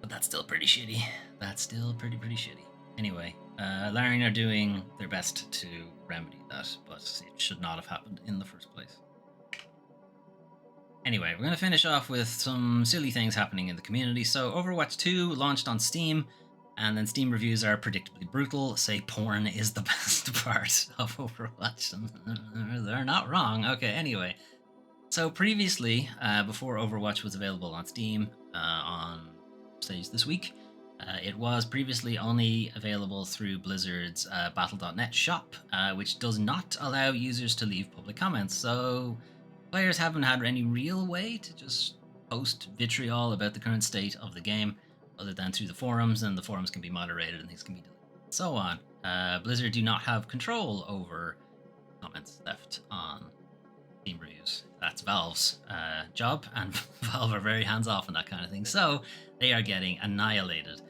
But that's still pretty shitty. That's still pretty shitty. Anyway, Larian are doing their best to remedy that, but it should not have happened in the first place. Anyway, we're going to finish off with some silly things happening in the community. So Overwatch 2 launched on Steam, and then Steam reviews are predictably brutal. Say porn is the best part of Overwatch. They're not wrong. Okay, anyway. So previously, before Overwatch was available on Steam on stage this week, it was previously only available through Blizzard's Battle.net shop, which does not allow users to leave public comments. So players haven't had any real way to just post vitriol about the current state of the game, other than through the forums, and the forums can be moderated and things can be deleted, and so on. Blizzard do not have control over comments left on Steam reviews. That's Valve's job, and Valve are very hands-off on that kind of thing, so they are getting annihilated.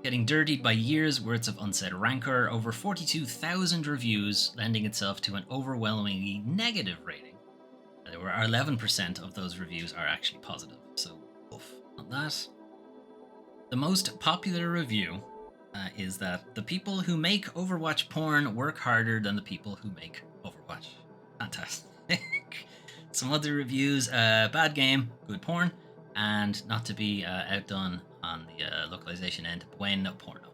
Getting dirtied by years' worth of unsaid rancor, over 42,000 reviews, lending itself to an overwhelmingly negative rating. There were 11% of those reviews are actually positive, so oof on that. The most popular review is that the people who make Overwatch porn work harder than the people who make Overwatch. Fantastic. Some other reviews, bad game, good porn, and not to be outdone on the localization end, bueno porno.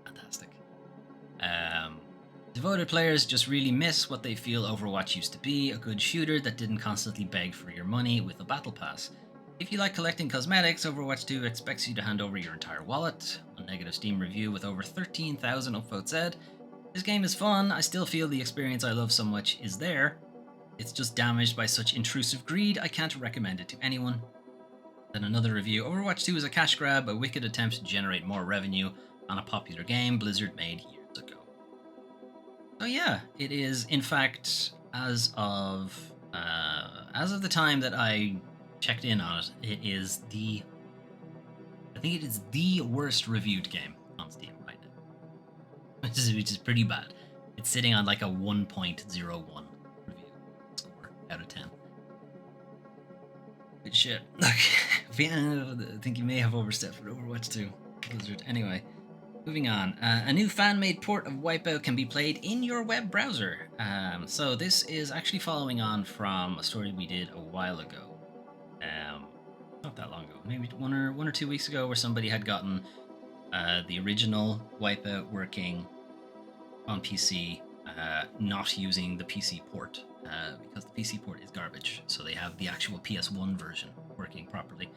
Fantastic. Devoted players just really miss what they feel Overwatch used to be, a good shooter that didn't constantly beg for your money with a battle pass. If you like collecting cosmetics, Overwatch 2 expects you to hand over your entire wallet. A negative Steam review with over 13,000 upvotes said, "This game is fun, I still feel the experience I love so much is there. It's just damaged by such intrusive greed, I can't recommend it to anyone." Then another review, "Overwatch 2 is a cash grab, a wicked attempt to generate more revenue on a popular game Blizzard made years ago." So yeah, it is in fact, as of the time that I checked in on it, I think it is the worst reviewed game on Steam right now, which is pretty bad. It's sitting on like a 1.01 review score out of 10. Good shit. I think you may have overstepped with Overwatch 2, Blizzard. Anyway, moving on. A new fan-made port of Wipeout can be played in your web browser. So this is actually following on from a story we did a while ago. Not that long ago, maybe one or 2 weeks ago, where somebody had gotten the original Wipeout working on PC, not using the PC port, because the PC port is garbage. So they have the actual PS1 version working properly,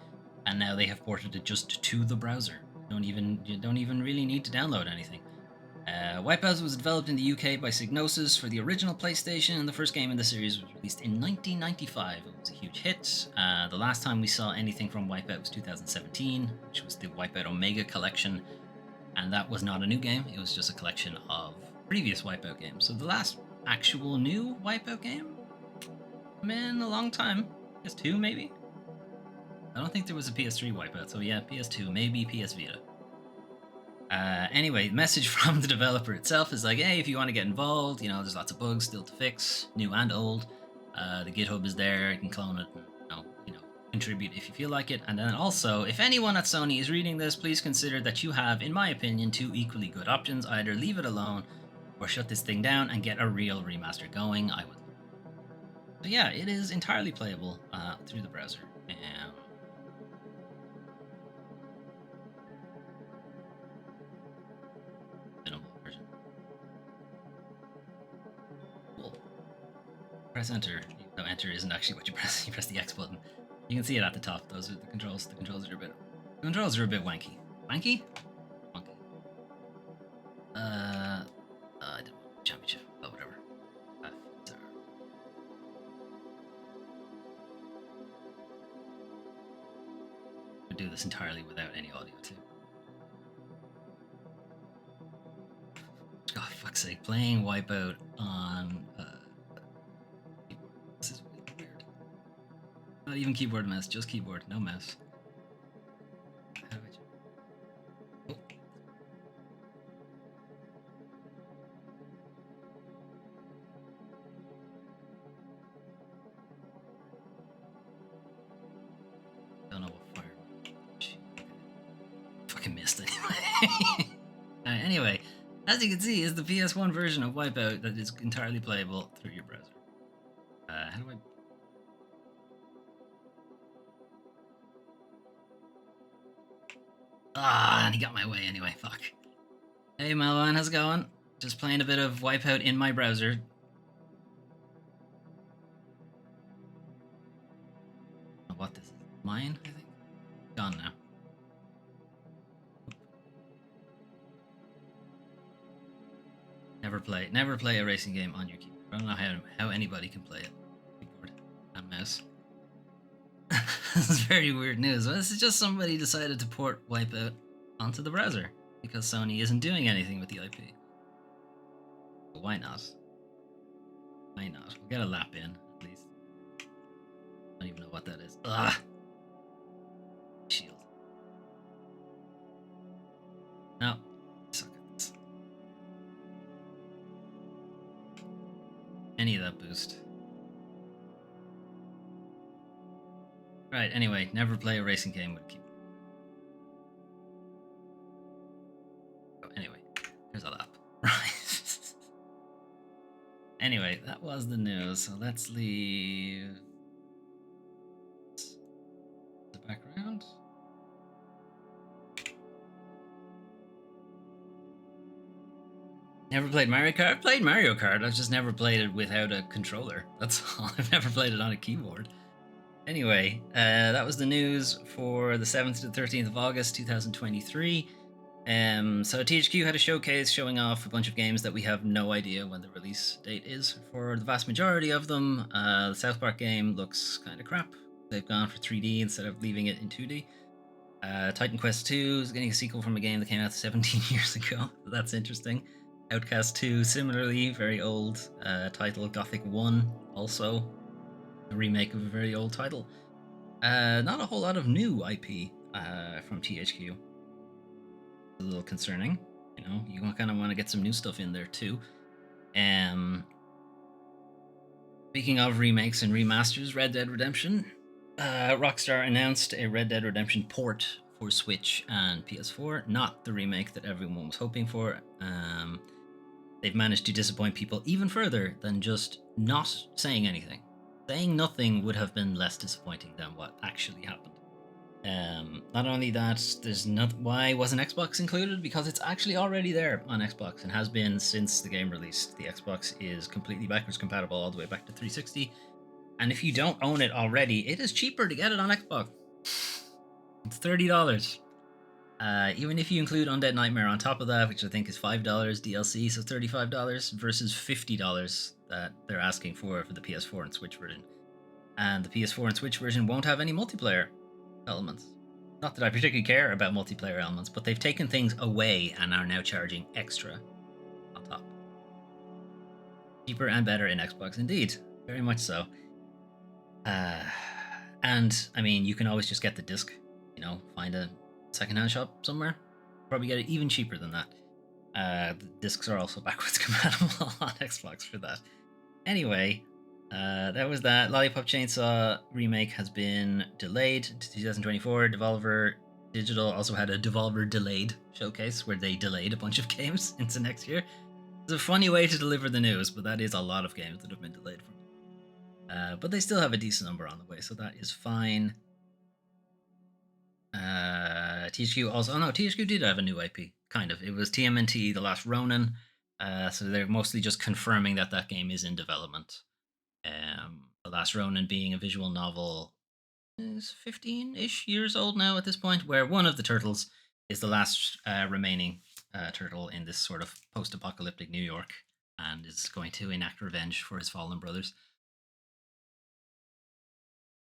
and now they have ported it just to the browser. You don't even really need to download anything. Wipeout was developed in the UK by Psygnosis for the original PlayStation, and the first game in the series was released in 1995. It was a huge hit. The last time we saw anything from Wipeout was 2017, which was the Wipeout Omega collection, and that was not a new game. It was just a collection of previous Wipeout games. So the last actual new Wipeout game, man, a long time. PS2 maybe. I don't think there was a PS3 Wipeout. So yeah, PS2, maybe PS Vita. Anyway, the message from the developer itself is like, hey, if you want to get involved, you know, there's lots of bugs still to fix, new and old. The GitHub is there. You can clone it and, contribute if you feel like it. And then also, if anyone at Sony is reading this, please consider that you have, in my opinion, two equally good options. Either leave it alone or shut this thing down and get a real remaster going. I would. So yeah, it is entirely playable through the browser. Minimal version. Cool. Press enter. No, enter isn't actually what you press. You press the X button. You can see it at the top. Those are the controls. The controls are a bit wanky. Wanky? Wanky. I didn't want the championship. Oh, whatever. I do this entirely without any audio too. God, fuck's sake! Playing Wipeout on keyboard. This is really weird. Not even keyboard and mouse, just keyboard, no mouse. How do I? Oh. Don't know what fire. Fucking missed anyway. Anyway, as you can see, is the PS1 version of Wipeout that is entirely playable through your browser. How do I? And he got my way anyway. Fuck. Hey, Malwan, how's it going? Just playing a bit of Wipeout in my browser. What this is? Mine, I think. Gone now. Never play a racing game on your keyboard. I don't know how anybody can play it. Keyboard and mouse. This is very weird news. This is just somebody decided to port Wipeout onto the browser because Sony isn't doing anything with the IP. But why not? Why not? We'll get a lap in, at least. I don't even know what that is. Ugh! Shield. No. Suck at this. Any of that boost. Right, anyway, never play a racing game with keyboard. Oh, anyway, there's a lap. Right. Anyway, that was the news, so let's leave the background. Never played Mario Kart? I've played Mario Kart, I've just never played it without a controller. That's all. I've never played it on a keyboard. Anyway, that was the news for the 7th to the 13th of August 2023. So THQ had a showcase showing off a bunch of games that we have no idea when the release date is for the vast majority of them. The South Park game looks kind of crap. They've gone for 3D instead of leaving it in 2D. Titan Quest 2 is getting a sequel from a game that came out 17 years ago. So that's interesting. Outcast 2, similarly, very old title. Gothic 1, also a remake of a very old title. Not a whole lot of new IP from THQ. A little concerning. You know, you kind of want to get some new stuff in there too. Speaking of remakes and remasters, Red Dead Redemption. Rockstar announced a Red Dead Redemption port for Switch and PS4, not the remake that everyone was hoping for. They've managed to disappoint people even further than just not saying anything. Saying nothing would have been less disappointing than what actually happened. Not only that, why wasn't Xbox included? Because it's actually already there on Xbox and has been since the game released. The Xbox is completely backwards compatible all the way back to 360. And if you don't own it already, it is cheaper to get it on Xbox. It's $30. Even if you include Undead Nightmare on top of that, which I think is $5 DLC, so $35 versus $50 that they're asking for the PS4 and Switch version. And the PS4 and Switch version won't have any multiplayer elements. Not that I particularly care about multiplayer elements, but they've taken things away and are now charging extra on top. Cheaper and better in Xbox, indeed. Very much so. And I mean, you can always just get the disc. Find a secondhand shop somewhere. Probably get it even cheaper than that. The discs are also backwards compatible on Xbox for that. Anyway, that was that. Lollipop Chainsaw remake has been delayed to 2024. Devolver Digital also had a Devolver delayed showcase where they delayed a bunch of games into next year. It's a funny way to deliver the news, but that is a lot of games that have been delayed from. But they still have a decent number on the way, so that is fine. THQ also. Oh no, THQ did have a new IP. Kind of. It was TMNT: The Last Ronin. So they're mostly just confirming that game is in development. The Last Ronin being a visual novel is 15-ish years old now at this point, where one of the turtles is the last remaining turtle in this sort of post-apocalyptic New York and is going to enact revenge for his fallen brothers.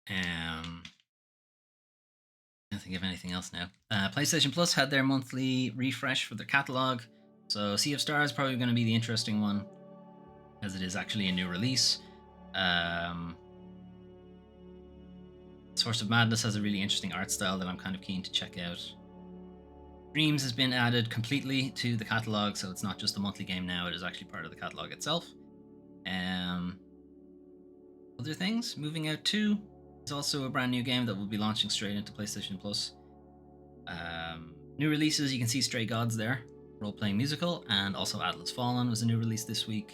Can't think of anything else now. PlayStation Plus had their monthly refresh for their catalog, so Sea of Stars is probably going to be the interesting one, as it is actually a new release. Source of Madness has a really interesting art style that I'm kind of keen to check out. Dreams has been added completely to the catalog, so it's not just a monthly game now, it is actually part of the catalog itself. Other things, Moving Out 2 is also a brand new game that will be launching straight into PlayStation Plus. New releases, you can see Stray Gods there, role-playing musical, and also Atlas Fallen was a new release this week.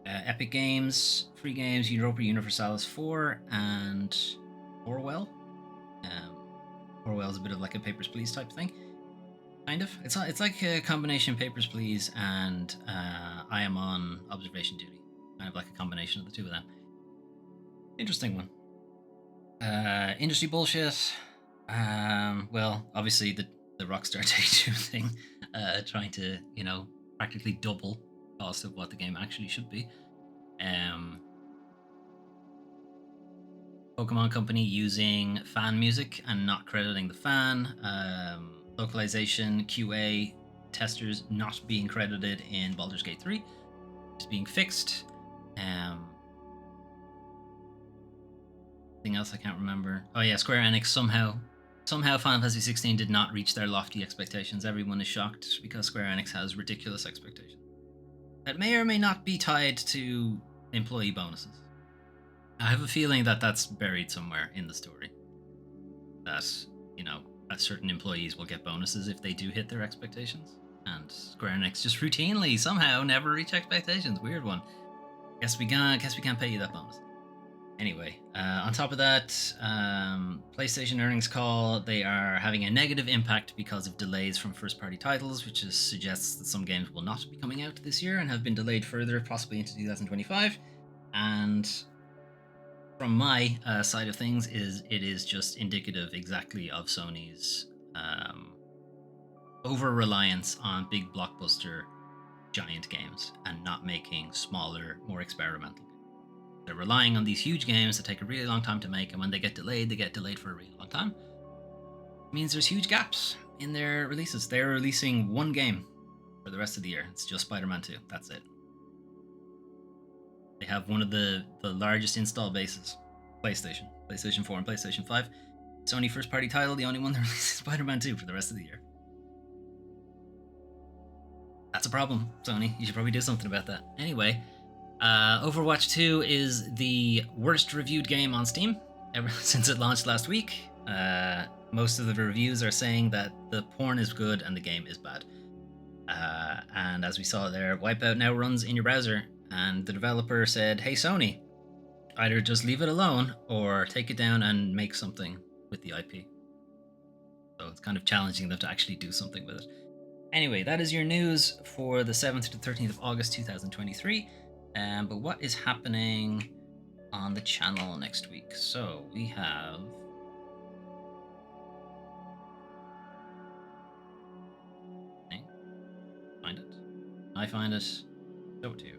Epic Games, free games, Europa Universalis 4 and Orwell. Orwell's a bit of like a Papers, Please type thing. Kind of. It's like a combination Papers, Please and I Am on Observation Duty. Kind of like a combination of the two of them. Interesting one. Industry bullshit. Well, obviously the Rockstar Take-Two thing, trying to, practically double the cost of what the game actually should be. Pokemon Company using fan music and not crediting the fan. Localization, QA, testers not being credited in Baldur's Gate 3 is being fixed. Anything else I can't remember? Oh yeah, Square Enix somehow Final Fantasy 16 did not reach their lofty expectations. Everyone is shocked because Square Enix has ridiculous expectations that may or may not be tied to employee bonuses. I have a feeling that that's buried somewhere in the story. That, that certain employees will get bonuses if they do hit their expectations. And Square Enix just routinely, somehow, never reach expectations. Weird one. Guess we can't pay you that bonus. Anyway, on top of that, PlayStation earnings call, they are having a negative impact because of delays from first-party titles, which suggests that some games will not be coming out this year and have been delayed further, possibly into 2025. And from my side of things, it is just indicative exactly of Sony's over-reliance on big blockbuster giant games and not making smaller, more experimental games. They're relying on these huge games that take a really long time to make, and when they get delayed for a really long time. It means there's huge gaps in their releases. They're releasing one game for the rest of the year. It's just Spider-Man 2. That's it. They have one of the largest install bases. PlayStation 4 and PlayStation 5. Sony first-party title, the only one that releases Spider-Man 2 for the rest of the year. That's a problem, Sony. You should probably do something about that. Anyway, Overwatch 2 is the worst reviewed game on Steam ever since it launched last week. Most of the reviews are saying that the porn is good and the game is bad. And as we saw there, Wipeout now runs in your browser, and the developer said, hey Sony, either just leave it alone or take it down and make something with the IP. So it's kind of challenging them to actually do something with it. Anyway, that is your news for the 7th to 13th of August 2023. But what is happening on the channel next week? So we have... Find it. I find it. Show it to you.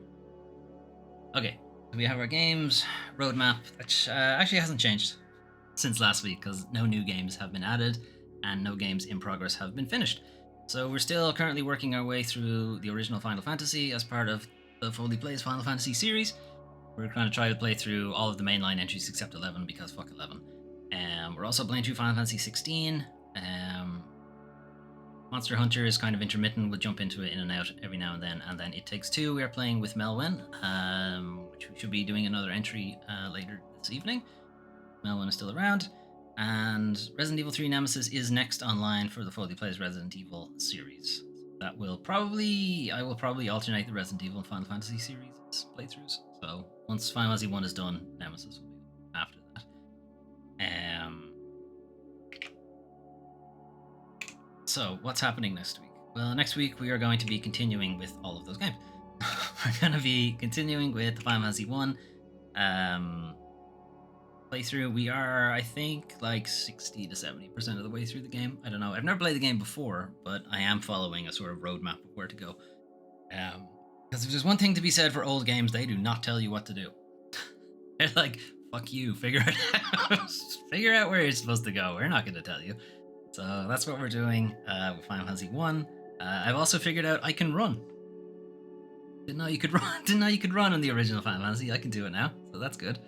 Okay, so we have our games roadmap, which actually hasn't changed since last week because no new games have been added and no games in progress have been finished. So we're still currently working our way through the original Final Fantasy as part of the Foley Plays Final Fantasy series. We're going to try to play through all of the mainline entries except 11 because fuck 11. We're also playing through Final Fantasy 16. Monster Hunter is kind of intermittent. We'll jump into it in and out every now and then It Takes Two we are playing with Melwyn, which we should be doing another entry later this evening. Melwyn is still around. And Resident Evil 3 Nemesis is next online for the Foley Plays Resident Evil series. I will probably alternate the Resident Evil and Final Fantasy series playthroughs. So once Final Fantasy 1 is done, Nemesis will be after that. So what's happening next week? Well, next week we are going to be continuing with all of those games. We're going to be continuing with the Final Fantasy 1 playthrough. We are, I think, like 60 to 70% of the way through the game. I don't know. I've never played the game before, but I am following a sort of roadmap of where to go. Because if there's one thing to be said for old games, they do not tell you what to do. They're like, fuck you, figure it out. Figure out where you're supposed to go. We're not going to tell you. So that's what we're doing with Final Fantasy 1. I've also figured out I can run. Didn't know you could run. Didn't know you could run in the original Final Fantasy. I can do it now, so that's good.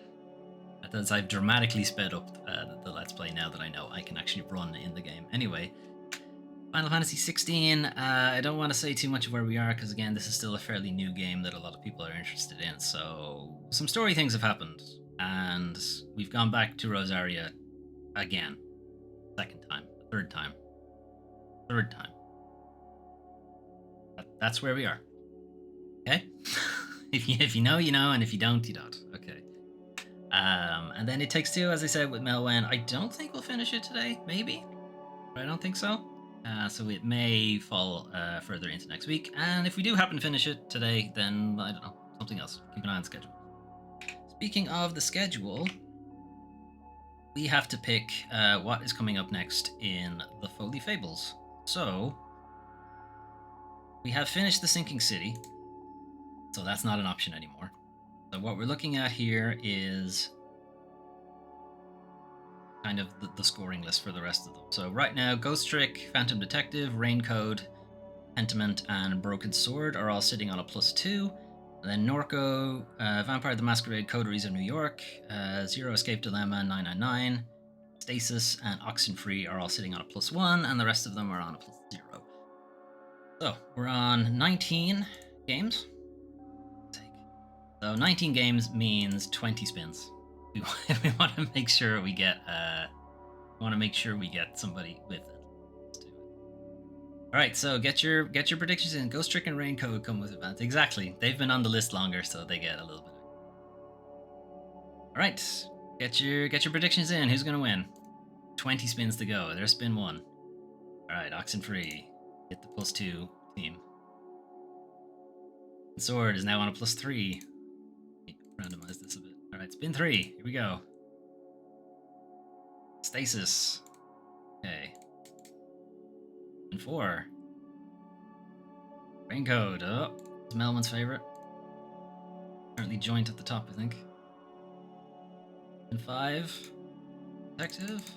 As I've dramatically sped up the Let's Play now that I know I can actually run in the game. Anyway, Final Fantasy 16. I don't want to say too much of where we are because, again, this is still a fairly new game that a lot of people are interested in. So some story things have happened, and we've gone back to Rosaria again. Second time. Third time. That's where we are. Okay? if you know, you know, and if you don't, you don't. Okay. And then It Takes Two, as I said, with Melwen. I don't think we'll finish it today. Maybe. But I don't think so. So it may fall further into next week. And if we do happen to finish it today, then, I don't know, something else. Keep an eye on the schedule. Speaking of the schedule, we have to pick what is coming up next in the Foley Fables. So, we have finished The Sinking City, so that's not an option anymore. So what we're looking at here is kind of the scoring list for the rest of them. So right now, Ghost Trick, Phantom Detective, Raincode, Pentiment, and Broken Sword are all sitting on a +2. And then Norco, Vampire the Masquerade, Coteries of New York, Zero Escape Dilemma, 999, Stasis, and Oxenfree are all sitting on a +1, and the rest of them are on a +0. So we're on 19 games. So 19 games means 20 spins. We want to make sure we get somebody with it. All right, so get your predictions in. Ghost Trick and Raincode come with advantage. Exactly, they've been on the list longer, so they get a little bit. All right, get your predictions in. Who's gonna win? 20 spins to go. There's spin 1. All right, Oxenfree, get the +2 team. Sword is now on a +3. Randomize this a bit. All right, spin 3. Here we go. Stasis. Okay. Spin 4. Raincode. Oh, it's Melman's favorite. Currently joint at the top, I think. Spin 5. Detective.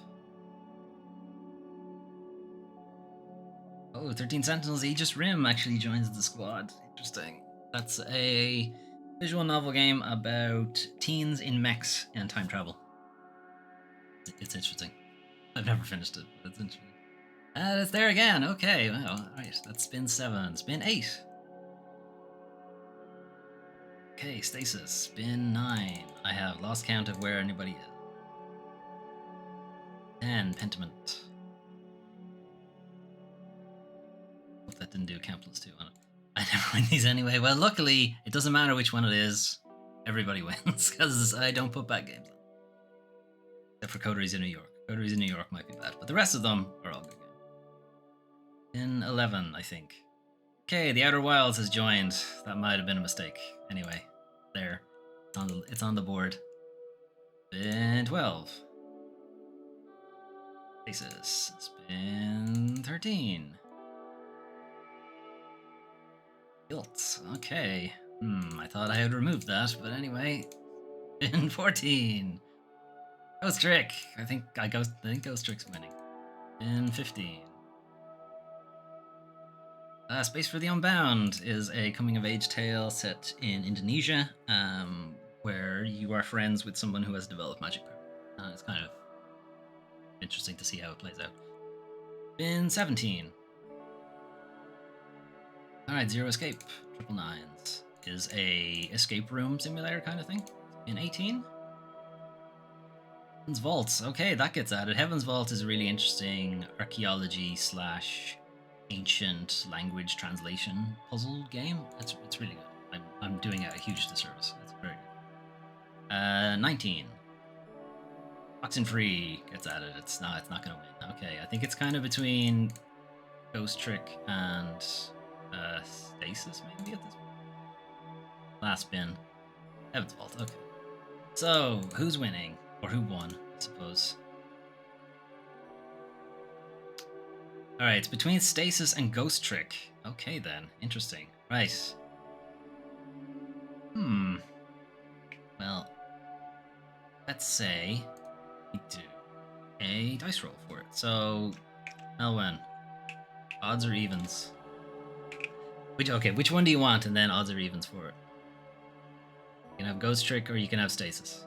Oh, 13 Sentinels. Aegis Rim actually joins the squad. Interesting. That's a visual novel game about teens in mechs and time travel. It's interesting. I've never finished it, but it's interesting. And it's there again. Okay, well, alright. That's spin 7. Spin 8. Okay, Stasis. Spin 9. I have lost count of where anybody is. 10. Pentiment. Hope that didn't do a count +2 on it. I never win these anyway. Well, luckily, it doesn't matter which one it is. Everybody wins, because I don't put bad games on. Except for Coteries in New York. Coteries in New York might be bad, but the rest of them are all good games. In 11, I think. Okay, The Outer Wilds has joined. That might have been a mistake. Anyway, there. It's on the board. Spin 12. Faces. Spin 13. Guilt. Okay. I thought I had removed that, but anyway. Spin 14. Ghost Trick. I think Ghost Trick's winning. Spin 15. Space for the Unbound is a coming-of-age tale set in Indonesia, where you are friends with someone who has developed magic power. It's kind of interesting to see how it plays out. Spin 17. Alright, Zero Escape. Triple Nines is a escape room simulator kind of thing. Spin 18. Heaven's Vault. Okay, that gets added. Heaven's Vault is a really interesting archaeology / ancient language translation puzzle game. It's really good. I'm doing it a huge disservice. It's very good. 19. Oxenfree gets added. It's not gonna win. Okay, I think it's kind of between Ghost Trick and Stasis maybe at this point. Last spin. Heaven's Vault. Okay. So who's winning? Or who won, I suppose. Alright, it's between Stasis and Ghost Trick. Okay then, interesting. Right. Well, let's say we do a dice roll for it. So, Melwin, odds or evens? Which one do you want, and then odds or evens for it? You can have Ghost Trick or you can have Stasis.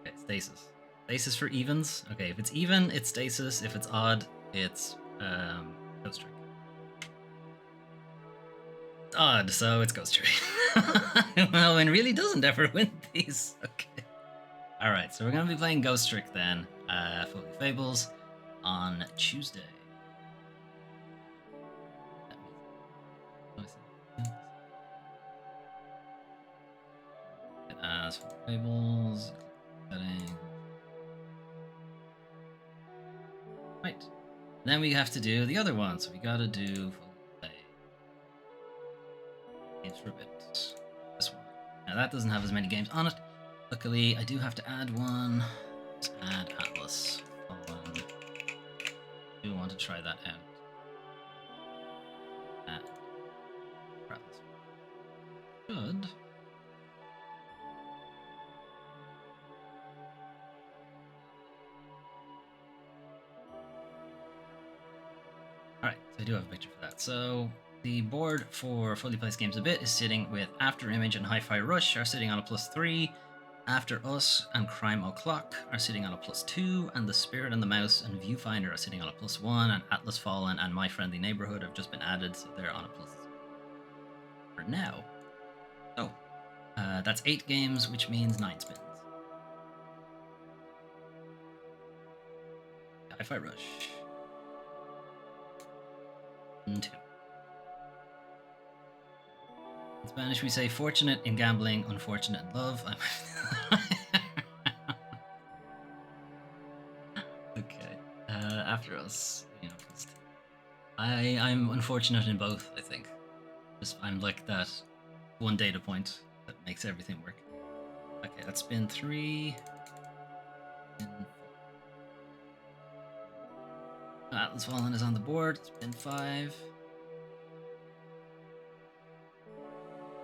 Okay, Stasis. Stasis for evens. Okay, if it's even, it's Stasis. If it's odd, it's Ghost Trick. It's odd, so it's Ghost Trick. Melwin really doesn't ever win these. Okay. Alright, so we're going to be playing Ghost Trick then. Foley Fables on Tuesday. As Foley Fables, settings. Right. Then we have to do the other one, so we gotta do Foley Games for a bit. This one. Now that doesn't have as many games on it. Luckily, I do have to add one. Let's add Atlas. I do want to try that out. Add Atlas. Good. Alright, so I do have a picture for that. So the board for Fully Placed Games a Bit is sitting with After Image and Hi-Fi Rush are sitting on a +3. After Us and Crime O'Clock are sitting on a +2, and The Spirit and the Mouse and Viewfinder are sitting on a +1, and Atlas Fallen and My Friendly Neighborhood have just been added, so they're on a +0 for now. So, that's 8 games, which means 9 spins. Hi-Fi Rush. 2. In Spanish, we say fortunate in gambling, unfortunate in love. Okay. After Us, I'm unfortunate in both, I think. I'm like that one data point that makes everything work. Okay, that's spin 3. Atlas Fallen is on the board. Spin 5.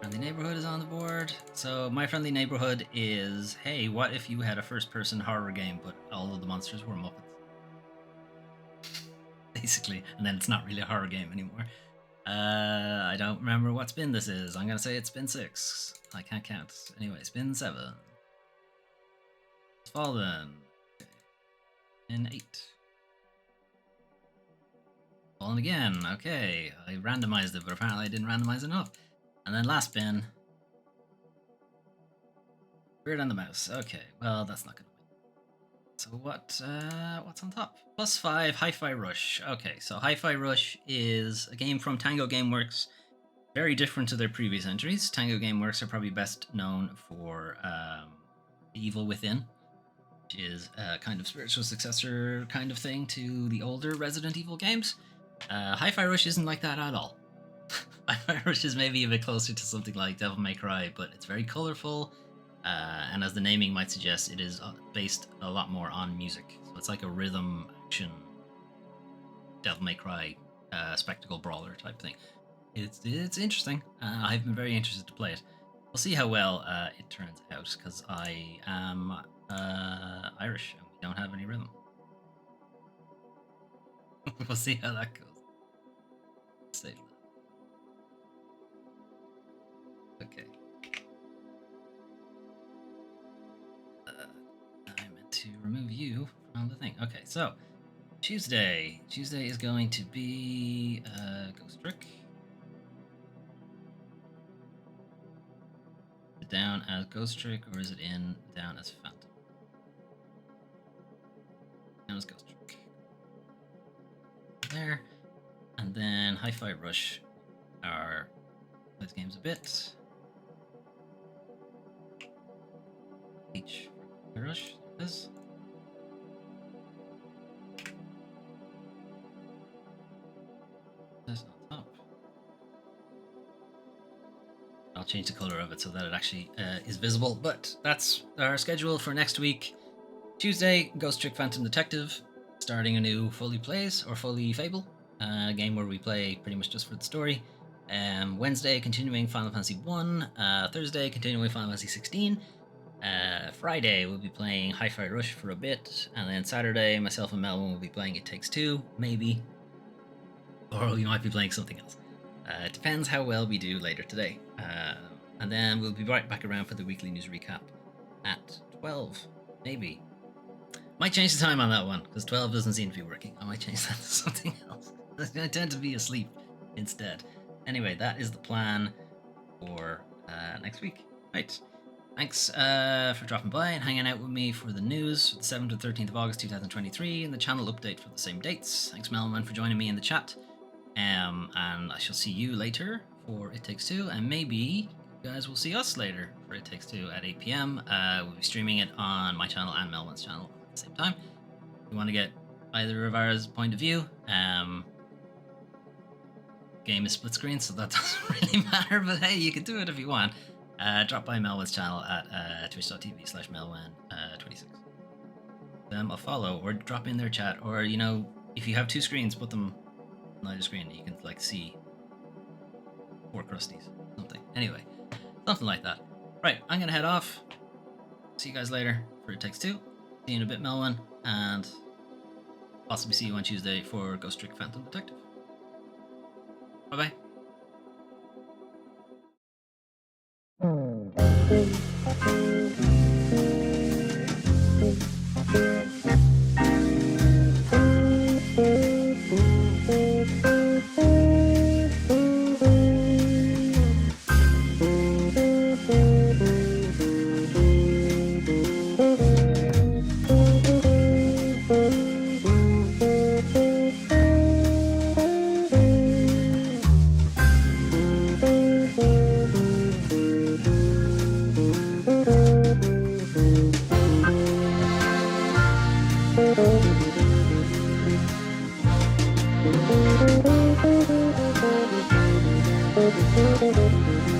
Friendly Neighborhood is on the board. So My Friendly Neighborhood is, hey, what if you had a first-person horror game, but all of the monsters were Muppets? Basically, and then it's not really a horror game anymore. I don't remember what spin this is. I'm gonna say it's spin 6. I can't count. Anyway, spin 7. Fallen. Spin 8. Fallen again. Okay, I randomized it, but apparently I didn't randomize enough. And then last spin. Spirit and the Mouse. Okay, well, that's not gonna win. So what's on top? +5, Hi-Fi Rush. Okay, so Hi-Fi Rush is a game from Tango Gameworks. Very different to their previous entries. Tango Gameworks are probably best known for Evil Within, which is a kind of spiritual successor kind of thing to the older Resident Evil games. Hi-Fi Rush isn't like that at all. Hi-Fi Rush is maybe a bit closer to something like Devil May Cry, but it's very colorful, and as the naming might suggest, it is based a lot more on music. So it's like a rhythm action Devil May Cry spectacle brawler type thing. It's interesting. I've been very interested to play it. We'll see how well it turns out, because I am Irish, and don't have any rhythm. We'll see how that goes. Save that. Okay. I meant to remove you from the thing. Okay, so Tuesday. Tuesday is going to be Ghost Trick. Is it down as Ghost Trick or is it down as Phantom? Down as Ghost Trick. There. And then Hi-Fi Rush are those games a bit. H for Rush is. That's not top. I'll change the color of it so that it actually is visible. But that's our schedule for next week. Tuesday, Ghost Trick Phantom Detective, starting a new Foley Plays or Foley Fable, a game where we play pretty much just for the story. Wednesday, continuing Final Fantasy 1. Thursday, continuing Final Fantasy 16. Friday, we'll be playing Hi-Fi Rush for a bit. And then Saturday, myself and Melvin will be playing It Takes Two, maybe. Or we might be playing something else. It depends how well we do later today. And then we'll be right back around for the weekly news recap at 12, maybe. Might change the time on that one, because 12 doesn't seem to be working. I might change that to something else. I tend to be asleep instead. Anyway, that is the plan for next week. Right. Thanks for dropping by and hanging out with me for the news for the 7th to 13th of August 2023 and the channel update for the same dates. Thanks, Melman, for joining me in the chat. And I shall see you later for It Takes Two, and maybe you guys will see us later for It Takes Two at 8 p.m. We'll be streaming it on my channel and Melman's channel at the same time. If you want to get either of ours point of view, game is split screen, so that doesn't really matter, but hey, you can do it if you want. Drop by Melwan's channel at twitch.tv/Melwan26. Them a follow or drop in their chat, or if you have two screens, put them on either screen. You can see 4 crusties, something. Anyway, something like that. Right, I'm gonna head off. See you guys later for It Takes Two. See you in a bit, Melwan, and possibly see you on Tuesday for Ghost Trick Phantom Detective. Bye bye. Thank you.